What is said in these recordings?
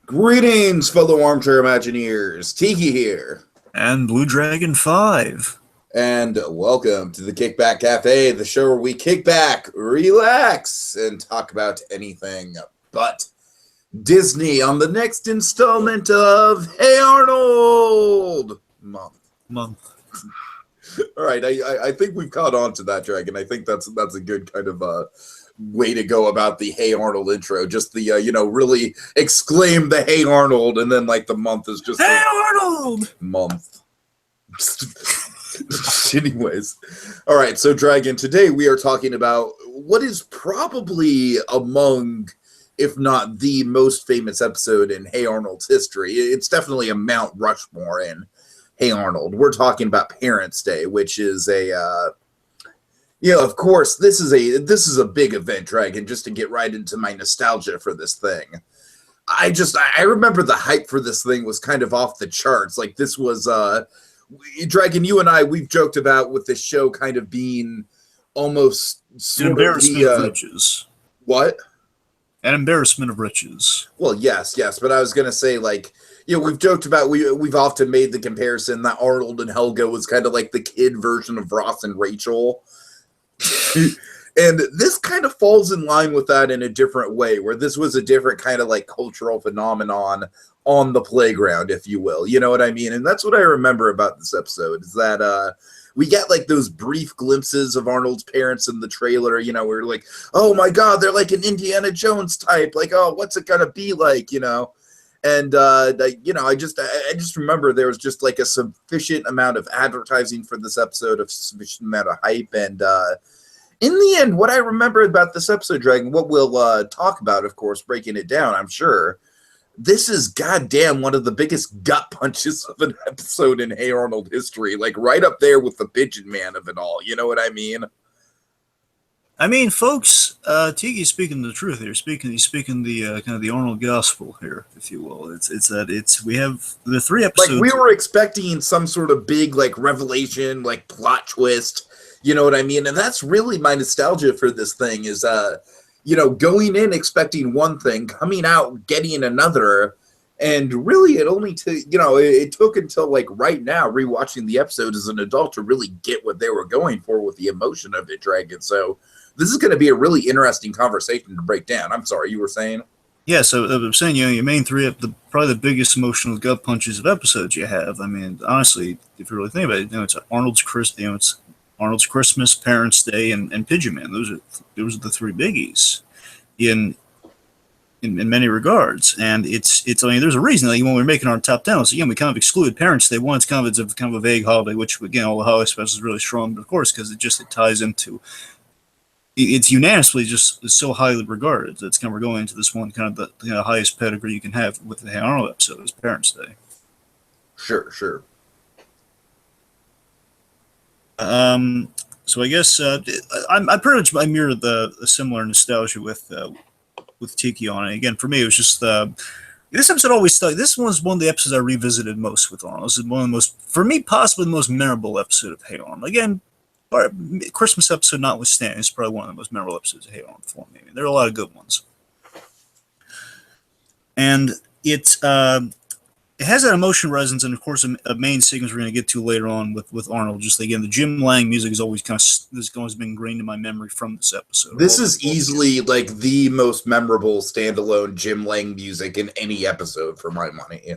Greetings, fellow armchair Imagineers. Tiki here. And BlueDragonFive. And welcome to the Kickback Cafe, the show where we kick back, relax, and talk about anything but Disney on the next installment of Hey Arnold! Month. All right, I think we've caught on to that, Dragon. I think that's a good kind of way to go about the Hey Arnold intro. Just the really exclaim the Hey Arnold, and then like the month is just Hey Arnold month. Anyways, all right. So Dragon, today we are talking about what is probably among, if not the most famous episode in Hey Arnold's history. It's definitely a Mount Rushmore in Hey Arnold. We're talking about Parents' Day, which is of course, this is a big event, Dragon, just to get right into my nostalgia for this thing. I remember the hype for this thing was kind of off the charts. Like, this was, Dragon, you and I, we've joked about with this show kind of being almost an embarrassment of riches. What? An embarrassment of riches. Well, yes, but I was going to say, like, we've joked about, we've often made the comparison that Arnold and Helga was kind of like the kid version of Ross and Rachel. And this kind of falls in line with that in a different way, where this was a different kind of like cultural phenomenon on the playground, if you will. You know what I mean? And that's what I remember about this episode, is that we get like those brief glimpses of Arnold's parents in the trailer. We're like, oh my God, they're like an Indiana Jones type. Like, oh, what's it gonna be like? And I just remember there was just like a sufficient amount of advertising for this episode, of sufficient amount of hype, and in the end, what I remember about this episode, Dragon, what we'll talk about, of course, breaking it down, I'm sure, this is goddamn one of the biggest gut punches of an episode in Hey Arnold history, like right up there with the Pigeon Man of it all. You know what I mean? I mean, folks, Tiki's speaking the truth here. He's speaking the kind of the Arnold gospel here, if you will. We have the 3 episodes. Like, we were expecting some sort of big like revelation, like plot twist. You know what I mean? And that's really my nostalgia for this thing is, going in expecting one thing, coming out getting another. And really, it took until like right now, rewatching the episode as an adult, to really get what they were going for with the emotion of it, Dragon. So this is going to be a really interesting conversation to break down. I'm sorry, you were saying? Yeah, so I'm saying, your main 3, probably the biggest emotional gut punches of episodes you have. I mean, honestly, if you really think about it, it's it's Arnold's Christmas, Parents' Day, and Pigeon Man. Those are the 3 biggies in many regards. And it's I mean, there's a reason that when we're making our top 10, again, we kind of excluded Parents' Day. One, it's kind of a vague holiday, which again, all the holiday specials is really strong, but of course, because it ties into. It's unanimously just so highly regarded. That's kind of, we're going into this one kind of the highest pedigree you can have with the Hey Arnold episode is Parents' Day. Sure. So I guess I pretty much mirror the similar nostalgia with Tiki on it. Again, for me, it was just this episode always stuck. This was one of the episodes I revisited most with Arnold. This is one of the most, for me, possibly the most memorable episode of Hey Arnold. Again, Christmas episode notwithstanding, it's probably one of the most memorable episodes of Hey Arnold for me. I mean, there are a lot of good ones, and it has that emotion resonance, and of course, a main sequence we're going to get to later on with Arnold. Just again, the Jim Lang music is always been ingrained in my memory from this episode. This is easily like the most memorable standalone Jim Lang music in any episode, for my money.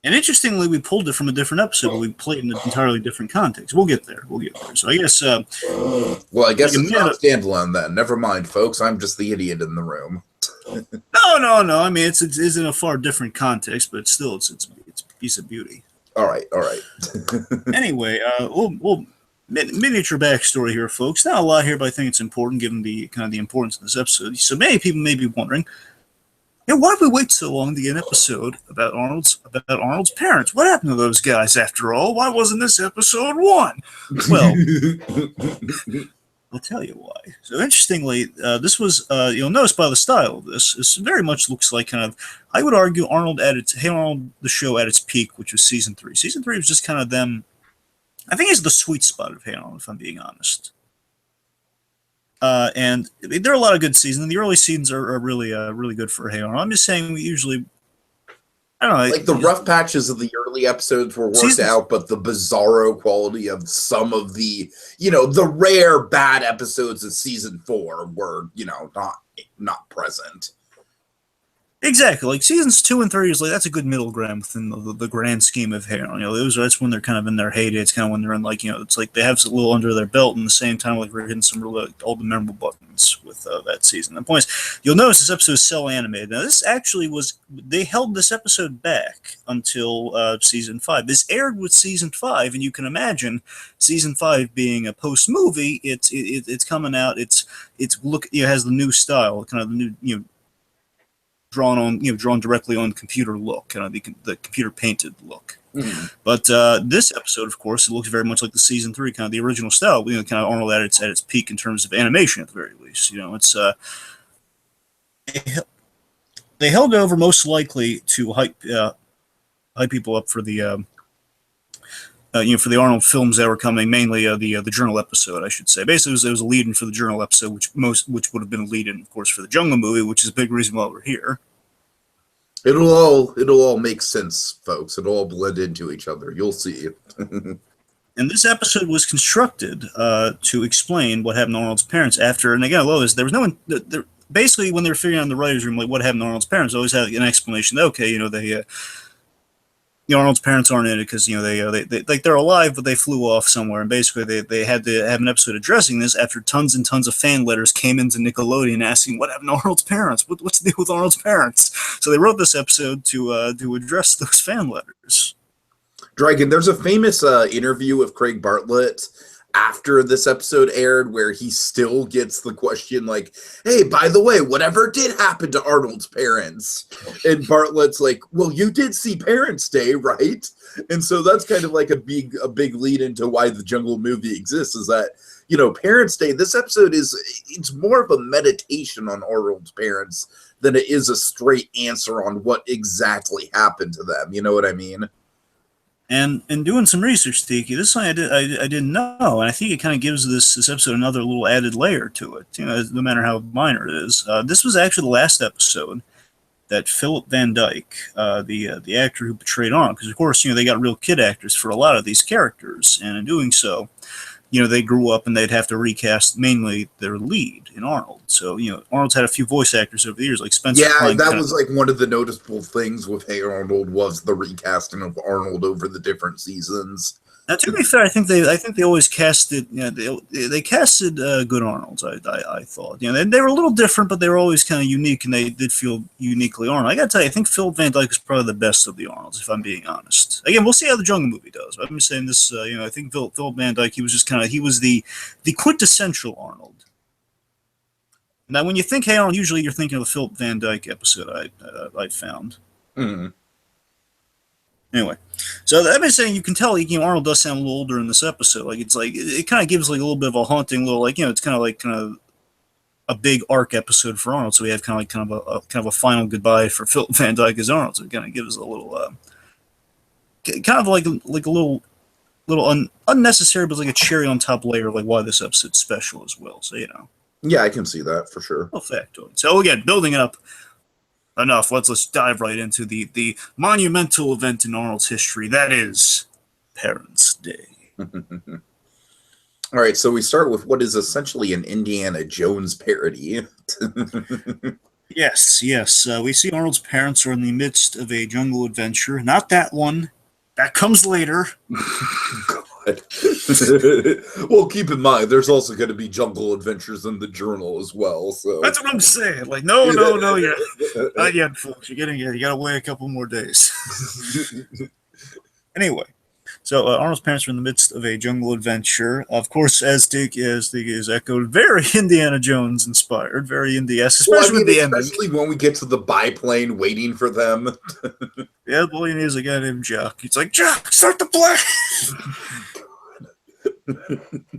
And interestingly, we pulled it from a different episode, but we played in an entirely different context. We'll get there. So I guess. Well, I guess it's not standalone then. Never mind, folks. I'm just the idiot in the room. No. I mean, it's in a far different context, but still, it's a piece of beauty. All right. Anyway, we'll miniature backstory here, folks. Not a lot here, but I think it's important given the kind of the importance of this episode. So many people may be wondering, why did we wait so long to get an episode about Arnold's parents? What happened to those guys after all? Why wasn't this episode 1? Well, I'll tell you why. So interestingly, this was, you'll notice by the style of this very much looks like kind of, I would argue, Hey Arnold, the show at its peak, which was season 3. Season 3 was just kind of them, I think it's the sweet spot of Hey Arnold, if I'm being honest. And there are a lot of good seasons. And the early seasons are really good for Hey Arnold. I'm just saying, we usually I don't know. Like the rough patches of the early episodes were worked out, but the bizarro quality of some of the, the rare bad episodes of season 4 were, not present. Exactly, like seasons 2 and 3 is like that's a good middle ground within the grand scheme of Hey Arnold. That's when they're kind of in their heyday. It's kind of when they're in like it's like they have a little under their belt, and at the same time like we're hitting some really all the memorable buttons with that season. The point is, you'll notice this episode is cell animated. Now this actually they held this episode back until season 5. This aired with season 5, and you can imagine season 5 being a post movie. It's coming out. It has the new style, kind of the new drawn directly on computer look, kind of the computer painted look. Mm-hmm. But this episode, of course, it looks very much like the season 3, kind of the original style. Kind of Arnold at its peak in terms of animation, at the very least. It's they held over most likely to hype people up for the for the Arnold films that were coming, mainly the Journal episode, I should say. Basically, it was a lead-in for the Journal episode, which would have been a lead-in, of course, for the Jungle movie, which is a big reason why we're here. It'll all make sense, folks. It'll all blend into each other. You'll see. And this episode was constructed to explain what happened to Arnold's parents after. And again, I love this. There was no one. Basically, when they were figuring out in the writers' room like what happened to Arnold's parents, they always had an explanation. Okay, they. Arnold's parents aren't in it because they're alive, but they flew off somewhere, and basically they had to have an episode addressing this after tons and tons of fan letters came into Nickelodeon asking what happened to Arnold's parents, what's the deal with Arnold's parents. So they wrote this episode to address those fan letters. Dragon, there's a famous interview with Craig Bartlett after this episode aired where he still gets the question like, hey, by the way, whatever did happen to Arnold's parents? And Bartlett's like, well, you did see Parents' Day, right? And so that's kind of like a big lead into why the Jungle movie exists, is that, Parents' Day, this episode it's more of a meditation on Arnold's parents than it is a straight answer on what exactly happened to them. You know what I mean? And in doing some research, Tiki, this thing I didn't know, and I think it kind of gives this episode another little added layer to it. No matter how minor it is. This was actually the last episode that Philip Van Dyke, the actor who portrayed Arnold, because of course they got real kid actors for a lot of these characters, and in doing so, they grew up and they'd have to recast mainly their lead in Arnold. So, Arnold's had a few voice actors over the years, like Spencer. Yeah, that was like one of the noticeable things with Hey Arnold was the recasting of Arnold over the different seasons. Now, to be fair, I think they always casted. They casted good Arnolds. I thought. They were a little different, but they were always kind of unique, and they did feel uniquely Arnold. I got to tell you, I think Philip Van Dyke is probably the best of the Arnolds, if I'm being honest. Again, we'll see how the Jungle movie does. But I'm just saying this. I think Philip Van Dyke, he was just he was the quintessential Arnold. Now, when you think Hey Arnold, usually you're thinking of the Philip Van Dyke episode. I found. Mm-hmm. Anyway, so I've been saying you can tell Arnold does sound a little older in this episode. Like it kind of gives like a little bit of a haunting little it's kind of a big arc episode for Arnold. So we have kind of a final goodbye for Philip Van Dyke as Arnold. So it kind of gives a little kind of like a little unnecessary, but like a cherry on top layer of like why this episode's special as well. So yeah, I can see that for sure. Factoid. So again, building it up. Enough. Let's dive right into the monumental event in Arnold's history. That is Parents' Day. All right, so we start with what is essentially an Indiana Jones parody. Yes. We see Arnold's parents are in the midst of a jungle adventure. Not that one. That comes later. God. Well, keep in mind, there's also going to be jungle adventures in the Journal as well. So that's what I'm saying. Like, no, yeah, not yet, folks. You got to wait a couple more days. Anyway, so Arnold's parents are in the midst of a jungle adventure. Of course, as Dick is echoed, very Indiana Jones inspired, very Indy-esque, especially with the ending. Especially when we get to the biplane waiting for them. Yeah, the boy is a guy named Jock. He's like, Jock, start the plane.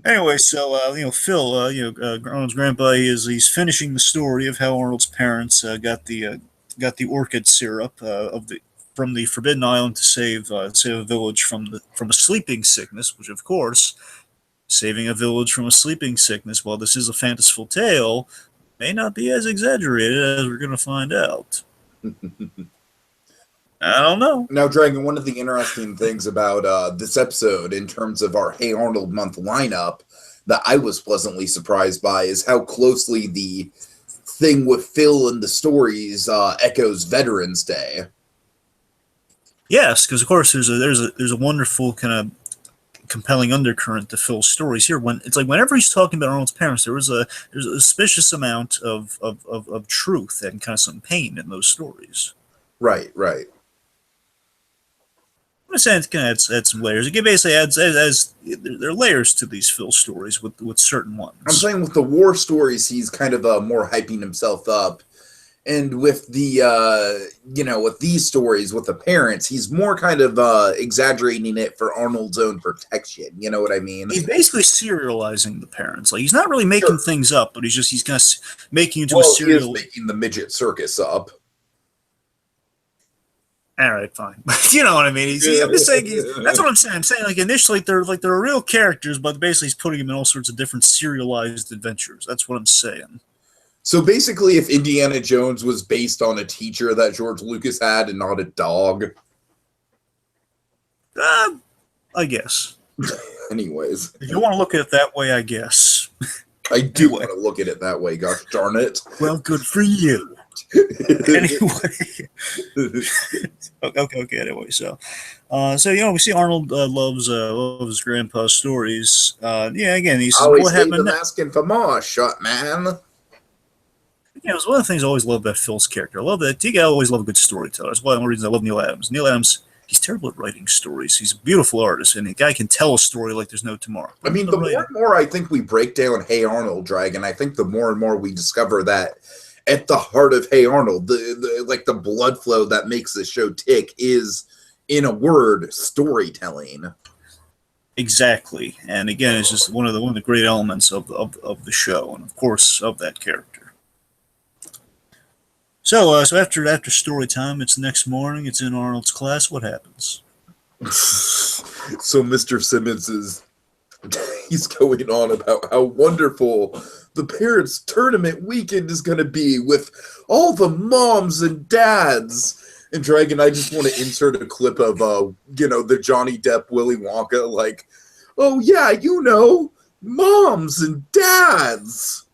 Anyway, so Phil, Arnold's grandpa, he's finishing the story of how Arnold's parents got the orchid syrup from the Forbidden Island to save a village from a sleeping sickness. Which, of course, saving a village from a sleeping sickness, while this is a fanciful tale, may not be as exaggerated as we're going to find out. I don't know. Now, Dragon, one of the interesting things about this episode in terms of our Hey Arnold month lineup that I was pleasantly surprised by is how closely the thing with Phil and the stories echoes Veterans Day. Yes, because of course there's a wonderful kind of compelling undercurrent to Phil's stories here. When it's like whenever he's talking about Arnold's parents, there's a suspicious amount of truth and kind of some pain in those stories. Right, right. I'm saying it kind of adds some layers. It basically adds there are layers to these Phil stories with certain ones. I'm saying with the war stories, he's kind of more hyping himself up. And with the, with these stories with the parents, he's more kind of exaggerating it for Arnold's own protection. You know what I mean? He's basically serializing the parents. Like he's not really making things up, but he's kind of making into a serial. He is making the midget circus up. All right, fine. You know what I mean? I'm just saying. That's what I'm saying. I'm saying like initially they're real characters, but basically he's putting them in all sorts of different serialized adventures. That's what I'm saying. So basically, if Indiana Jones was based on a teacher that George Lucas had and not a dog. I guess. Anyways. If you want to look at it that way, I guess. I do want to look at it that way, gosh darn it. Well, good for you. Anyway. Okay, anyway, so we see Arnold loves his grandpa's stories. Again, he says, what happened? Asking for more, shut man. It was one of the things I always loved about Phil's character. I love that. I always love a good storyteller. That's one of the reasons I love Neil Adams. Neil Adams, he's terrible at writing stories. He's a beautiful artist, and the guy can tell a story like there's no tomorrow. I mean, the more and more I think we break down Hey Arnold, Dragon, I think the more and more we discover that at the heart of Hey Arnold, the blood flow that makes this show tick is, in a word, storytelling. Exactly, and again, it's just one of the great elements of the show, and of course of that character. So after story time, it's the next morning. It's in Arnold's class. What happens? So Mr. Simmons he's going on about how wonderful the parents' tournament weekend is going to be with all the moms and dads. And Dragon, I just want to insert a clip of the Johnny Depp Willy Wonka, like, oh yeah, moms and dads.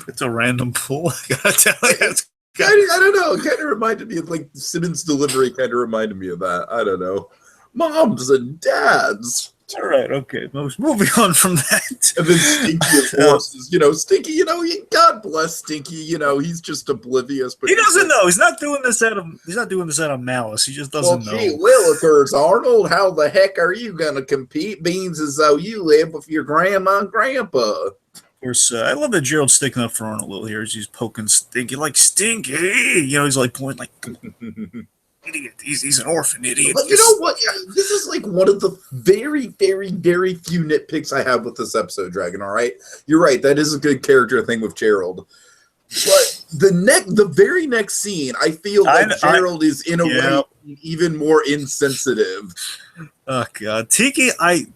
It's a random pull. I gotta tell you, I don't know. It kind of reminded me of like Simmons' delivery. Kind of reminded me of that. I don't know. Moms and dads. All right. Okay. Moving on from that. And then Stinky, of course, is Stinky. God bless Stinky. He's just oblivious. But he doesn't know. He's not doing this out of malice. He just doesn't know. Gee willikers, Arnold, how the heck are you gonna compete? Beans as though you live with your grandma and grandpa. Of course, I love that Gerald's sticking up for Arnold a little here. He's poking Stinky like Stinky. He's like pointing like idiot. He's an orphan idiot. But you know what? This is like one of the very, very, very few nitpicks I have with this episode, Dragon. All right, you're right. That is a good character thing with Gerald. But the very next scene, I feel like Gerald is in a way even more insensitive. Oh God, Tiki! I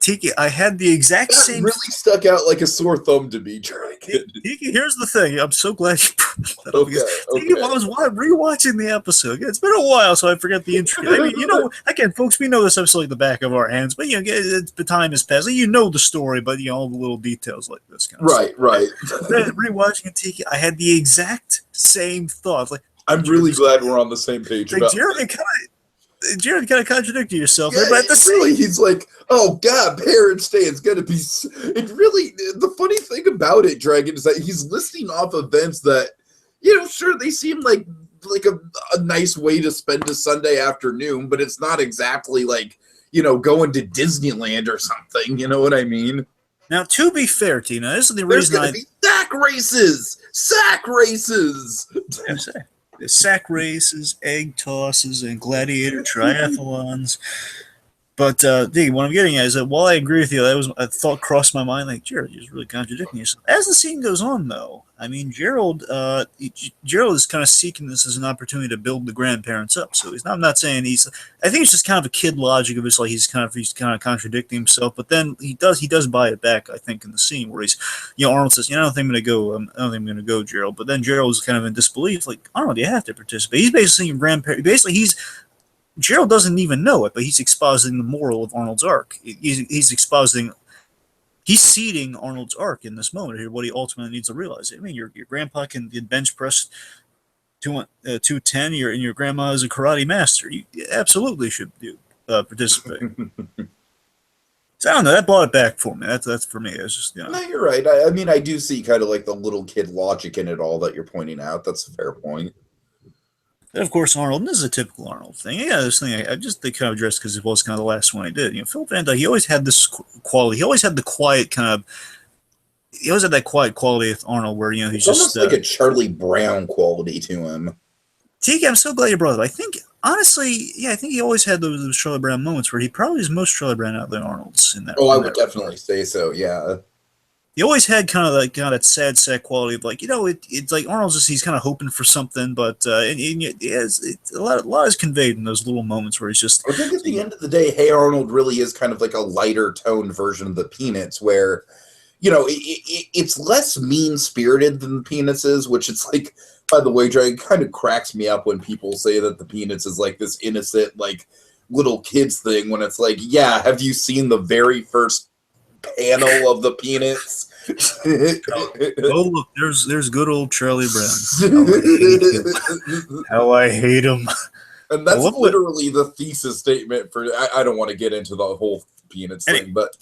had the exact same. Really stuck out like a sore thumb to me, Dragon. Tiki, here's the thing. I'm so glad you brought that up. Tiki, I was rewatching the episode. It's been a while, so I forget the intro. I mean, again, folks, we know this episode like the back of our hands, but the time has passed. The story, but all the little details like this kind of stuff. Right. Rewatching it, Tiki, I had the exact same thought. Like, I'm really glad we're on the same page. Like, Jared, kind of contradicted yourself, but at the really, he's like, "Oh God, Parents' Day is gonna be." It really, the funny thing about it, Dragon, is that he's listing off events that, sure they seem like a nice way to spend a Sunday afternoon, but it's not exactly like going to Disneyland or something. You know what I mean? Now, to be fair, Tina, this is the reason There's gonna be sack races. Sack races, egg tosses, and gladiator triathlons. But Dig, what I'm getting at is that while I agree with you, that was a thought crossed my mind. Like Gerald, you're just really contradicting yourself. As the scene goes on, though, I mean, Gerald is kind of seeking this as an opportunity to build the grandparents up. So he's not. I'm not saying he's. I think it's just kind of a kid logic of it's like he's kind of contradicting himself. But then he does buy it back. I think in the scene where he's, Arnold says, I don't think I'm going to go. I don't think I'm going to go, Gerald. But then Gerald is kind of in disbelief, like Arnold, you have to participate. He's basically your grandparent. Basically, Gerald doesn't even know it, but he's expositing the moral of Arnold's arc. He's seeding Arnold's arc in this moment here, what he ultimately needs to realize. I mean, your grandpa can bench press 210, and your grandma is a karate master. You absolutely should participate. So I don't know. That brought it back for me. That's for me. It's just, No, you're right. I mean, I do see kind of like the little kid logic in it all that you're pointing out. That's a fair point. And of course, Arnold, and this is a typical Arnold thing. Yeah, this thing I just they kind of addressed because it was kind of the last one he did. Phil Van Dyke, he always had this quality. He always had the quiet kind of. He always had that quiet quality with Arnold, where he's it's just almost like a Charlie Brown quality to him. Tiki, I'm so glad you brought it up. I think honestly, I think he always had those Charlie Brown moments where he probably is most Charlie Brown out than Arnold's in that. Oh, I would definitely say so. Yeah. He always had kind of that sad sack quality of like, it's like Arnold's just, he's kind of hoping for something, but a lot is conveyed in those little moments where he's just. I think at the end of the day, Hey Arnold really is kind of like a lighter toned version of the Peanuts, where, it's less mean spirited than the Peanuts is, which it's like, by the way, Dre, it kind of cracks me up when people say that the Peanuts is like this innocent, like little kids thing, when it's like, yeah, have you seen the very first panel of the Peanuts? Oh look, there's good old Charlie Brown. How I hate him. And that's literally the thesis statement for. I don't want to get into the whole Peanuts thing, but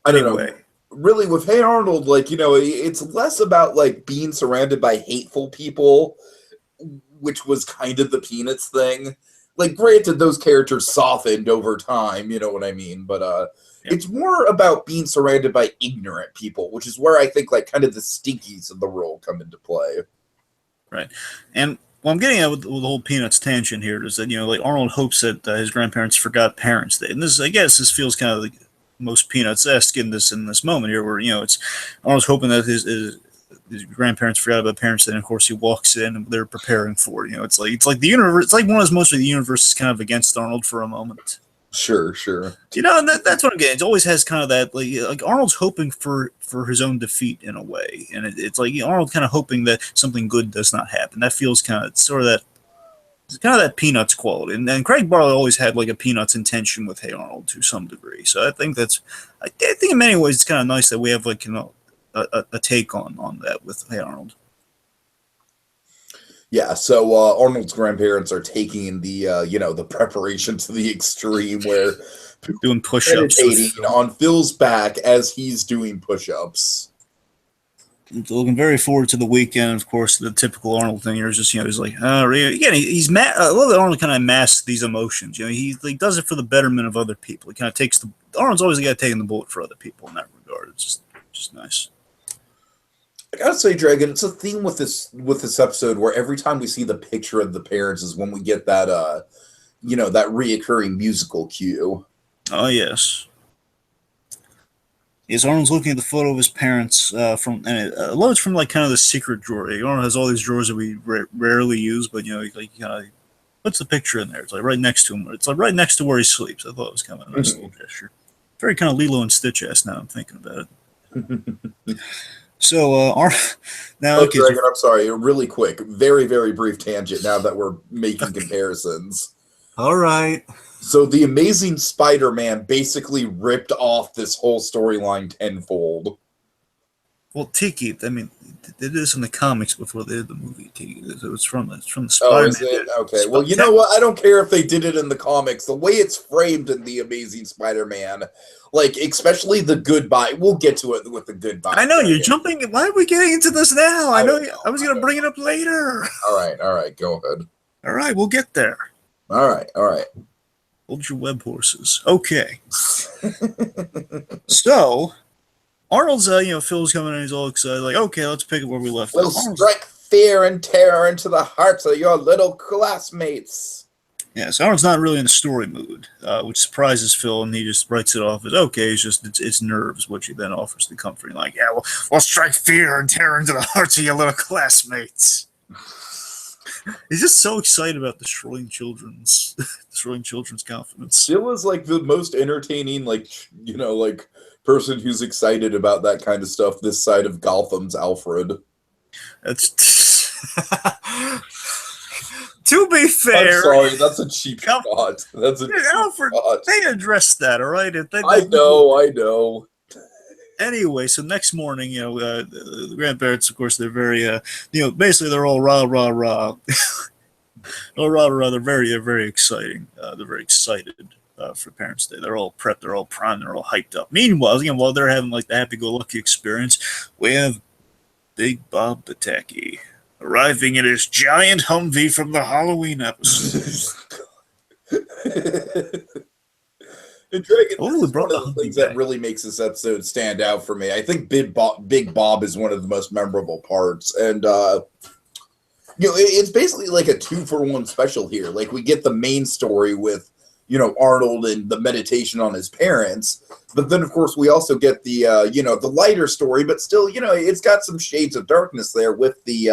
I don't know. Really, with Hey Arnold, it's less about like being surrounded by hateful people, which was kind of the Peanuts thing. Like, granted, those characters softened over time, you know what I mean? But it's more about being surrounded by ignorant people, which is where I think like kind of the stinkies of the role come into play. Right. And what I'm getting at with the whole Peanuts tangent here is that, like Arnold hopes that his grandparents forgot Parents' Day. And this, I guess, this feels kind of like most Peanuts-esque in this moment here, where, it's Arnold's hoping that his grandparents forgot about Parents' Day, and of course he walks in and they're preparing for it. It's like the universe. It's like one of those moments where the universe is kind of against Arnold for a moment. Sure. And that's what I'm getting. It always has kind of that, like Arnold's hoping for his own defeat in a way, and it's like Arnold kind of hoping that something good does not happen. That feels kind of sort of that. It's kind of that Peanuts quality, and Craig Barlow always had like a Peanuts intention with Hey Arnold to some degree. So I think I think in many ways it's kind of nice that we have like a take on that with Hey Arnold. Yeah, so Arnold's grandparents are taking the the preparation to the extreme, where doing push-ups on Phil's back as he's doing push-ups. Looking very forward to the weekend. Of course, the typical Arnold thing here is just he's like, again, he's mad. I love that Arnold kind of masks these emotions. He does it for the betterment of other people. He kind of takes Arnold's always the guy taking the bullet for other people in that regard. It's just nice. I gotta say, Dragon, it's a theme with this episode where every time we see the picture of the parents is when we get that that reoccurring musical cue. Oh yes. Yes, Arnold's looking at the photo of his parents from, and a lot of it's from like kind of the secret drawer. Arnold has all these drawers that we rarely use, but he kind of puts the picture in there. It's like right next to him. It's like right next to where he sleeps. I thought it was kind of a nice little gesture. Very kind of Lilo and Stitch-esque now I'm thinking about it. So, now, okay, Dragon, I'm sorry, really quick, very, very brief tangent now that we're making comparisons. All right. So, The Amazing Spider-Man basically ripped off this whole storyline tenfold. Well, Tiki, I mean, they did this in the comics before they did the movie, Tiki. It's from the Spider-Man. Oh, is it? Okay, well, you know what? I don't care if they did it in the comics. The way it's framed in The Amazing Spider-Man, like, especially the goodbye. We'll get to it with the goodbye. I know, you're jumping. Why are we getting into this now? I know. I was going to bring it up later. All right. Go ahead. All right, we'll get there. All right. Hold your web horses. Okay. So, Arnold's, Phil's coming in, he's all excited, like, okay, let's pick up where we left off. We'll strike fear and terror into the hearts of your little classmates. Yeah, so Arnold's not really in the story mood, which surprises Phil, and he just writes it off as okay. It's nerves, which he then offers the comforting, like, yeah, we'll strike fear and terror into the hearts of your little classmates. He's just so excited about destroying children's confidence. It was like the most entertaining, like, like person who's excited about that kind of stuff this side of Gotham's Alfred. That's to be fair. I'm sorry, that's a cheap shot. That's a cheap Alfred. shot. They addressed that, all right. I know. Anyway, so next morning, the grandparents, of course, they're very, basically they're all rah rah rah, all rah rah. They're very exciting. They're very excited for Parents' Day. They're all prepped. They're all primed. They're all hyped up. Meanwhile, while they're having like the happy-go-lucky experience, we have Big Bob the Tacky arriving in his giant Humvee from the Halloween episode. And Dragon, this is one of the things that really makes this episode stand out for me. I think Big Bob is one of the most memorable parts, and it's basically like a 2-for-1 special here. Like, we get the main story with Arnold and the meditation on his parents, but then of course we also get the the lighter story, but still it's got some shades of darkness there with the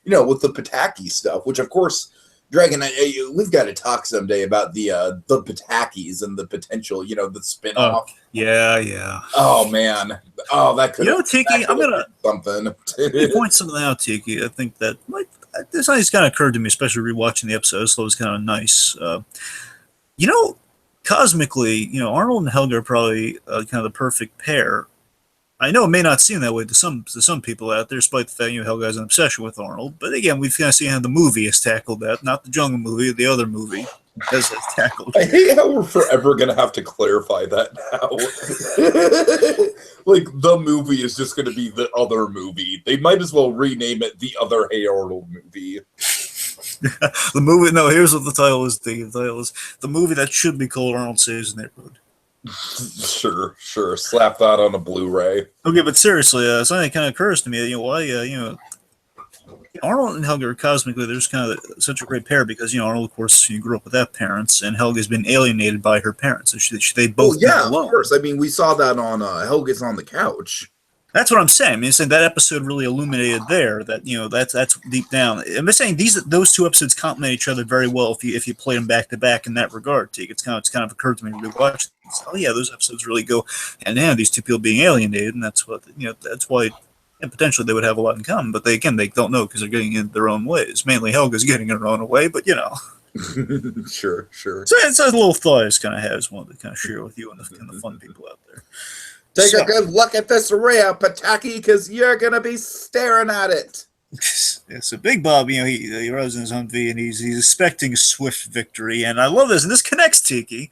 with the Pataki stuff, which of course. Dragon, we've got to talk someday about the Patakis and the potential, the spin-off. Yeah. Oh man. Oh, that could. Tiki, I'm gonna something. point something out, Tiki. I think that this always kind of occurred to me, especially rewatching the episode. So it was kind of nice. Cosmically, Arnold and Helga are probably kind of the perfect pair. I know it may not seem that way to some people out there, despite the fact Helga has an obsession with Arnold. But again, we've kind of seen how the movie has tackled that, not the Jungle movie, the other movie has tackled. I hate how we're forever going to have to clarify that now. Like, the movie is just going to be the other movie. They might as well rename it the other Hey Arnold movie. The movie, no, here's what the title is. The title is the movie that should be called Arnold Saves the Neighborhood. Sure. Slap that on a Blu-ray. Okay, but seriously, something that kind of occurs to me. Why, Arnold and Helga are cosmically, they're just kind of such a great pair because Arnold, of course, grew up without parents, and Helga's been alienated by her parents. So they both of course. I mean, we saw that on Helga's on the Couch. That's what I'm saying. I mean, that episode really illuminated there that that's deep down. I'm just saying those two episodes complement each other very well if you play them back to back in that regard. It's kind of occurred to me to watch. Oh yeah, those episodes really go hand in hand. These two people being alienated, and that's what that's why. And potentially they would have a lot in common, but they don't know because they're getting in their own ways. Mainly Helga's getting in her own way, but Sure. So it's a little thought I just kind of had. I just wanted to kind of share with you and the fun people out there. Take a good look at this rare Pataki, because you're going to be staring at it. Yeah, so Big Bob, he rides in his Humvee, and he's expecting a swift victory. And I love this, and this connects Tiki.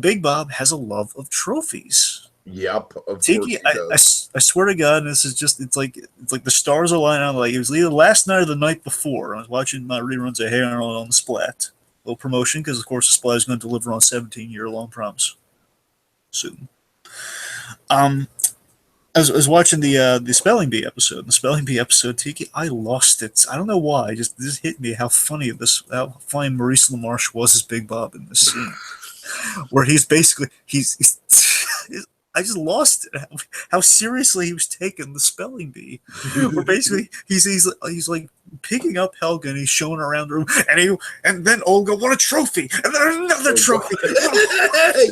Big Bob has a love of trophies. Yep, of Tiki, course I swear to God, and this is just it's like the stars are lining up. Like it was either last night or the night before. I was watching my reruns of Hey Arnold on the Splat. Little promotion because of course the Splat is going to deliver on 17-year-long promise soon. I was watching the Spelling Bee episode. The Spelling Bee episode, Tiki, I lost it. I don't know why. This hit me how funny Maurice LaMarche was as Big Bob in this scene, where he's basically he's I just lost it. How seriously he was taking the Spelling Bee. Where basically he's like picking up Helga and he's showing her around the room, and then Olga won a trophy, and then another trophy.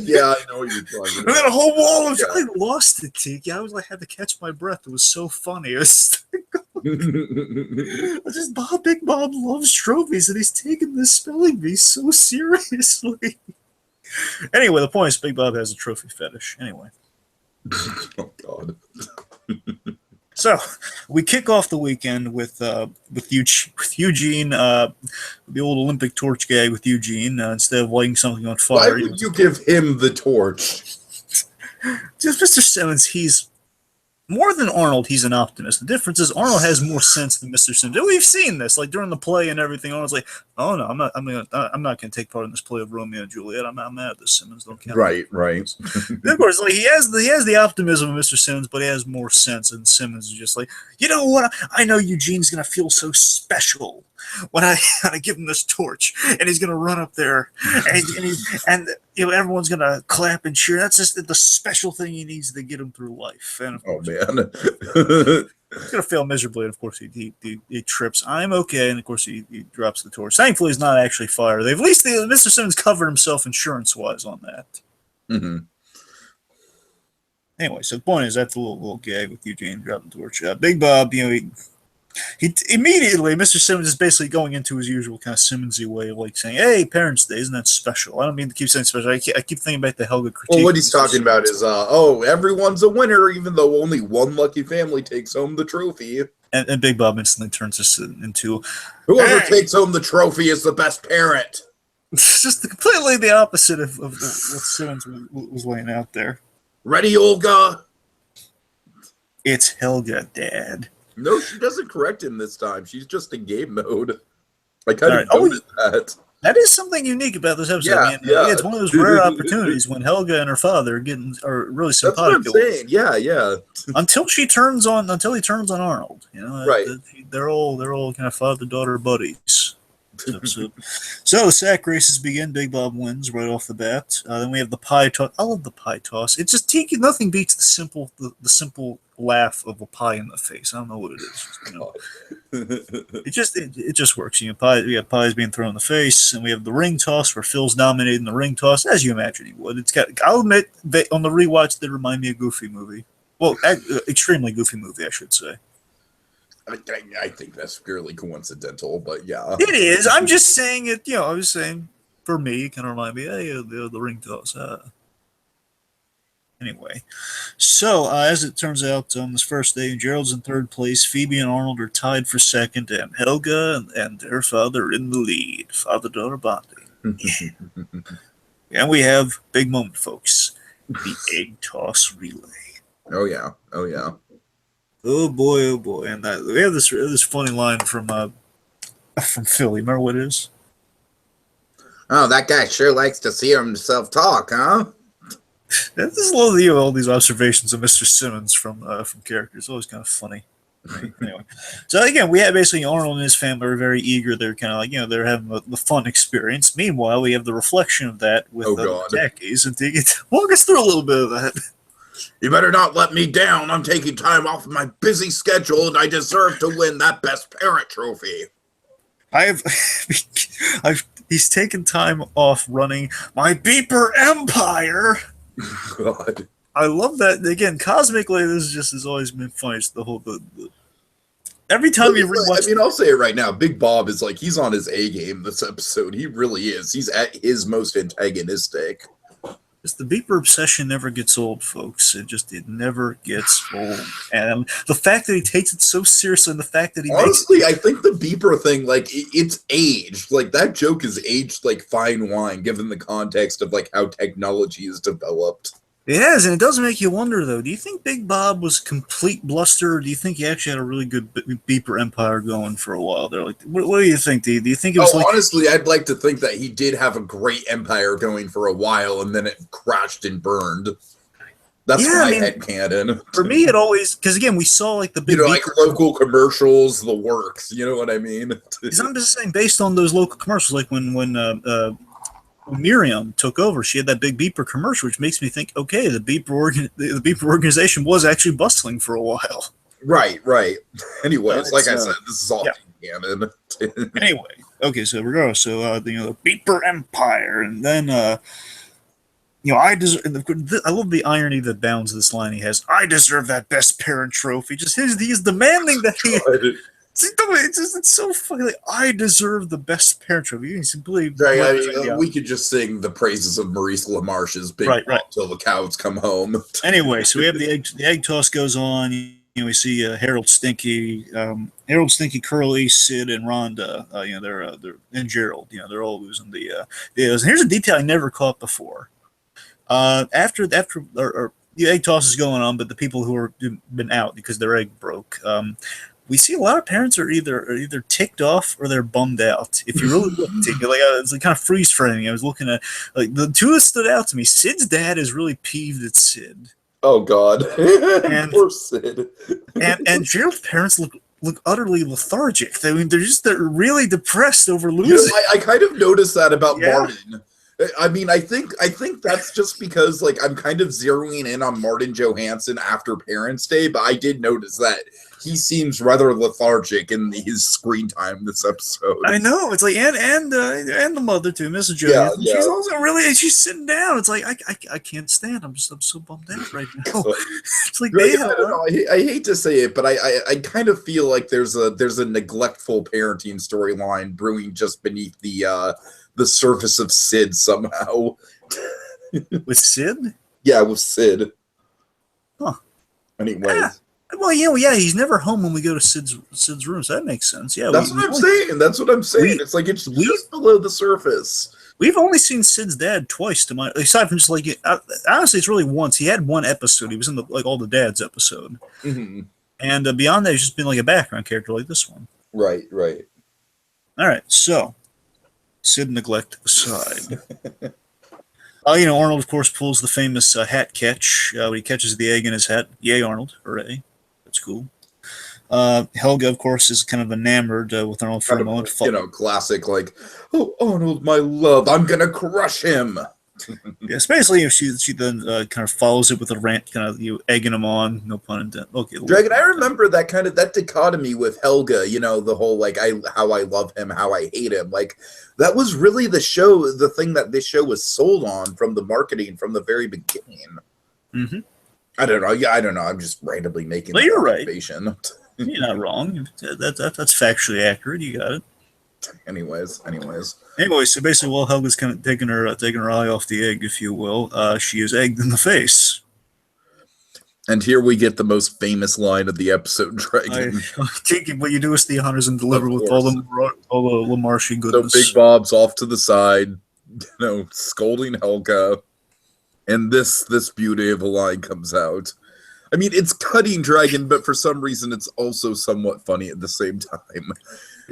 Yeah, I know what you're talking about. And then a whole wall of I lost it, Tiki. I was like had to catch my breath. It was so funny. It was Big Bob loves trophies, and he's taking this Spelling Bee so seriously. Anyway, the point is Big Bob has a trophy fetish. Anyway. Oh God! So we kick off the weekend with Eugene, the old Olympic torch gag with Eugene. Instead of lighting something on fire, why would you give him the torch? Just Mr. Simmons, he's more than Arnold. He's an optimist. The difference is Arnold has more sense than Mr. Simmons. We've seen this, like during the play and everything. Arnold's like, "Oh no, I'm not going to take part in this play of Romeo and Juliet. I'm mad at this. Simmons don't count." Right. Of course, like he has the optimism of Mr. Simmons, but he has more sense. And Simmons is just like, you know what? I know Eugene's going to feel so special when I give him this torch, and he's gonna run up there, and everyone's gonna clap and cheer. That's just the special thing he needs to get him through life. And of course, man. he's gonna fail miserably. And of course, he trips. I'm okay, and of course, he drops the torch. Thankfully, he's not actually fired. They've at least Mr. Simmons covered himself insurance-wise on that. Mm-hmm. Anyway, so the point is that's a little gag with Eugene dropping the torch. Big Bob, he immediately, Mr. Simmons is basically going into his usual kind of Simmonsy way of like saying, "Hey, Parents' Day, isn't that special?" I don't mean to keep saying special. I keep thinking about the Helga critique. Well, what he's talking about is, everyone's a winner, even though only one lucky family takes home the trophy. And Big Bob instantly turns this into whoever takes home the trophy is the best parent. It's just completely the opposite of what Simmons was laying out there. Ready, Olga? It's Helga, Dad. No, she doesn't correct him this time. She's just in game mode. I kind of noticed that. That is something unique about this episode. Yeah. It's one of those rare opportunities when Helga and her father are really simpatico. That's what I'm saying. Yeah. Until he turns on Arnold. Right. They're all kind of father-daughter buddies. So the sack races begin. Big Bob wins right off the bat. Then we have the pie toss. I love the pie toss. It's just Tiki. Nothing beats the simple laugh of a pie in the face. I don't know what it is. It just works. We have pies being thrown in the face, and we have the ring toss where Phil's dominating the ring toss as you imagine he would. I'll admit on the rewatch they remind me of Goofy movie. Well, extremely Goofy movie, I should say. I think that's purely coincidental, but yeah. It is. I'm just saying it, I was saying, for me, it kind of reminded me, hey, the ring toss. Anyway, so as it turns out, on this first day, Gerald's in third place, Phoebe and Arnold are tied for second, and Helga and her father are in the lead. Father-daughter bonding. And we have big moment, folks. The egg toss relay. Oh, yeah. Oh boy! And we have this funny line from Philly. Remember what it is? Oh, that guy sure likes to see himself talk, huh? This is all these observations of Mr. Simmons from characters. It's always kind of funny. Anyway, so again, we have basically Arnold and his family are very eager. They're kind of like they're having the fun experience. Meanwhile, we have the reflection of that with the Jackies, and walk us through a little bit of that. You better not let me down. I'm taking time off of my busy schedule, and I deserve to win that Best Parent trophy. He's taken time off running my beeper empire. God. I love that. Again, cosmically, this has always been funny. It's the whole every time you rewatch. I'll say it right now. Big Bob is he's on his A game this episode. He really is. He's at his most antagonistic. Just the beeper obsession never gets old, folks. It never gets old. And the fact that he takes it so seriously, and the fact that I think the beeper thing, it's aged. That joke is aged like fine wine, given the context of how technology is developed. It has, and it does make you wonder, though. Do you think Big Bob was complete bluster, or do you think he actually had a really good beeper empire going for a while there? What do you think? Do you think it was honestly, I'd like to think that he did have a great empire going for a while, and then it crashed and burned. That's my headcanon. For me, it always, because again, we saw the big local commercials, the works. You know what I mean? Because I'm just saying, based on those local commercials, when Miriam took over, she had that big beeper commercial, which makes me think, okay, the beeper organization was actually bustling for a while. Right. Anyways, like I said, this is all canon. Anyway, okay, so regardless, the beeper empire, and then I love the irony that bounds this line he has. I deserve that Best Parent trophy. Just he's demanding that he. It's so funny. I deserve the Best Parent trophy. We could just sing the praises of Maurice LaMarche's Big Bob till the cows come home. Anyway, so we have the egg toss goes on. We see Harold, Stinky, Curly, Sid, and Rhonda. They're and Gerald. They're all losing the deals. And here's a detail I never caught before. After the egg toss is going on, but the people who are been out because their egg broke. We see a lot of parents are either ticked off or they're bummed out. If you really look, it's kind of freeze framing. I was looking at the two that stood out to me. Sid's dad is really peeved at Sid. Oh God, and poor Sid. and Gerald's parents look look utterly lethargic. I mean, they're really depressed over You know, losing. I kind of noticed that about Yeah. Martin. I mean, I think that's just because like I'm kind of zeroing in on Martin Johansson after Parents' Day, but I did notice that he seems rather lethargic in his screen time this episode. I know, it's like, and the mother too, Mrs. Yeah, Johansson. yeah. She's also really, she's sitting down. It's like I can't stand. I'm so bummed out right now. It's like Right, they I don't know. I hate to say it, but I kind of feel like there's a neglectful parenting storyline brewing just beneath the surface of Sid somehow. with Sid. Yeah, with Sid. Huh. Anyways. Yeah. Well, yeah, he's never home when we go to Sid's room, so that makes sense. Yeah, That's what I'm saying. That's what I'm saying. It's like it's just below the surface. We've only seen Sid's dad twice, aside from just like honestly, it's really once. He had one episode. He was in all the dads episode, and beyond that, he's just been like a background character like this one. Right. All right, so Sid neglect aside. Arnold, of course, pulls the famous hat catch when he catches the egg in his hat. Yay, Arnold! Hooray! That's cool. Helga, of course, is kind of enamored with Arnold for a moment. Classic, like, oh, Arnold, my love, I'm going to crush him. Yeah, especially if she then kind of follows it with a rant, kind of egging him on, no pun intended. Okay, Dragon, I remember that dichotomy with Helga, the whole, like, how I love him, how I hate him. Like, that was really the thing that this show was sold on from the marketing from the very beginning. Mm-hmm. I don't know. Yeah, I don't know. I'm just randomly making that you're observation. Right. You're not wrong. That's factually accurate. You got it. Anyways, so basically, while Helga's kind of taking her eye off the egg, if you will, she is egged in the face. And here we get the most famous line of the episode, Dragon. I take what you do is the honors and deliver with all the LaMarche goodness. So Big Bob's off to the side, scolding Helga, and this beauty of a line comes out. I mean, it's cutting, Dragon, but for some reason it's also somewhat funny at the same time.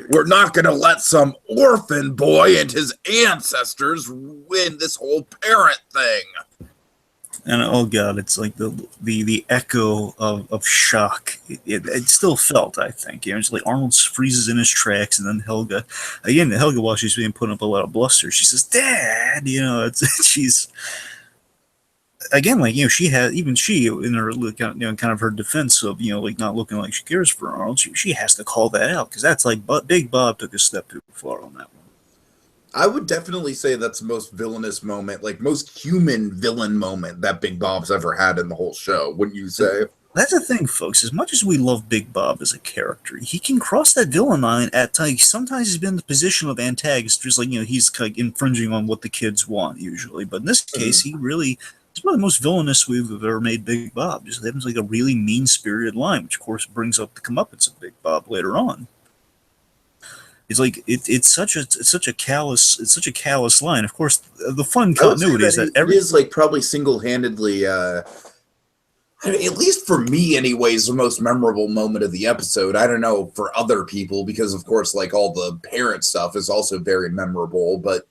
We're not going to let some orphan boy and his ancestors win this whole parent thing. And oh god, it's like the echo of shock. It still felt, I think. It's like Arnold freezes in his tracks, and then Helga, while she's being put up a lot of bluster, she says, "Dad," she's. Again, like she has, even she in her kind of her defense of like not looking like she cares for Arnold, she has to call that out because that's like Big Bob took a step too far on that one. I would definitely say that's the most villainous moment, like most human villain moment that Big Bob's ever had in the whole show. Wouldn't you say? That's the thing, folks. As much as we love Big Bob as a character, he can cross that villain line at times. Sometimes he's been in the position of antagonist, just like he's like infringing on what the kids want usually. But in this case, he really. It's one of the most villainous we've ever made Big Bob. Just happens like a really mean-spirited line, which of course brings up the comeuppance of Big Bob later on. It's like it's such a callous line. Of course, the fun continuity is that it is like probably single-handedly, I mean, at least for me, anyways, the most memorable moment of the episode. I don't know for other people because, of course, like all the parent stuff is also very memorable, but.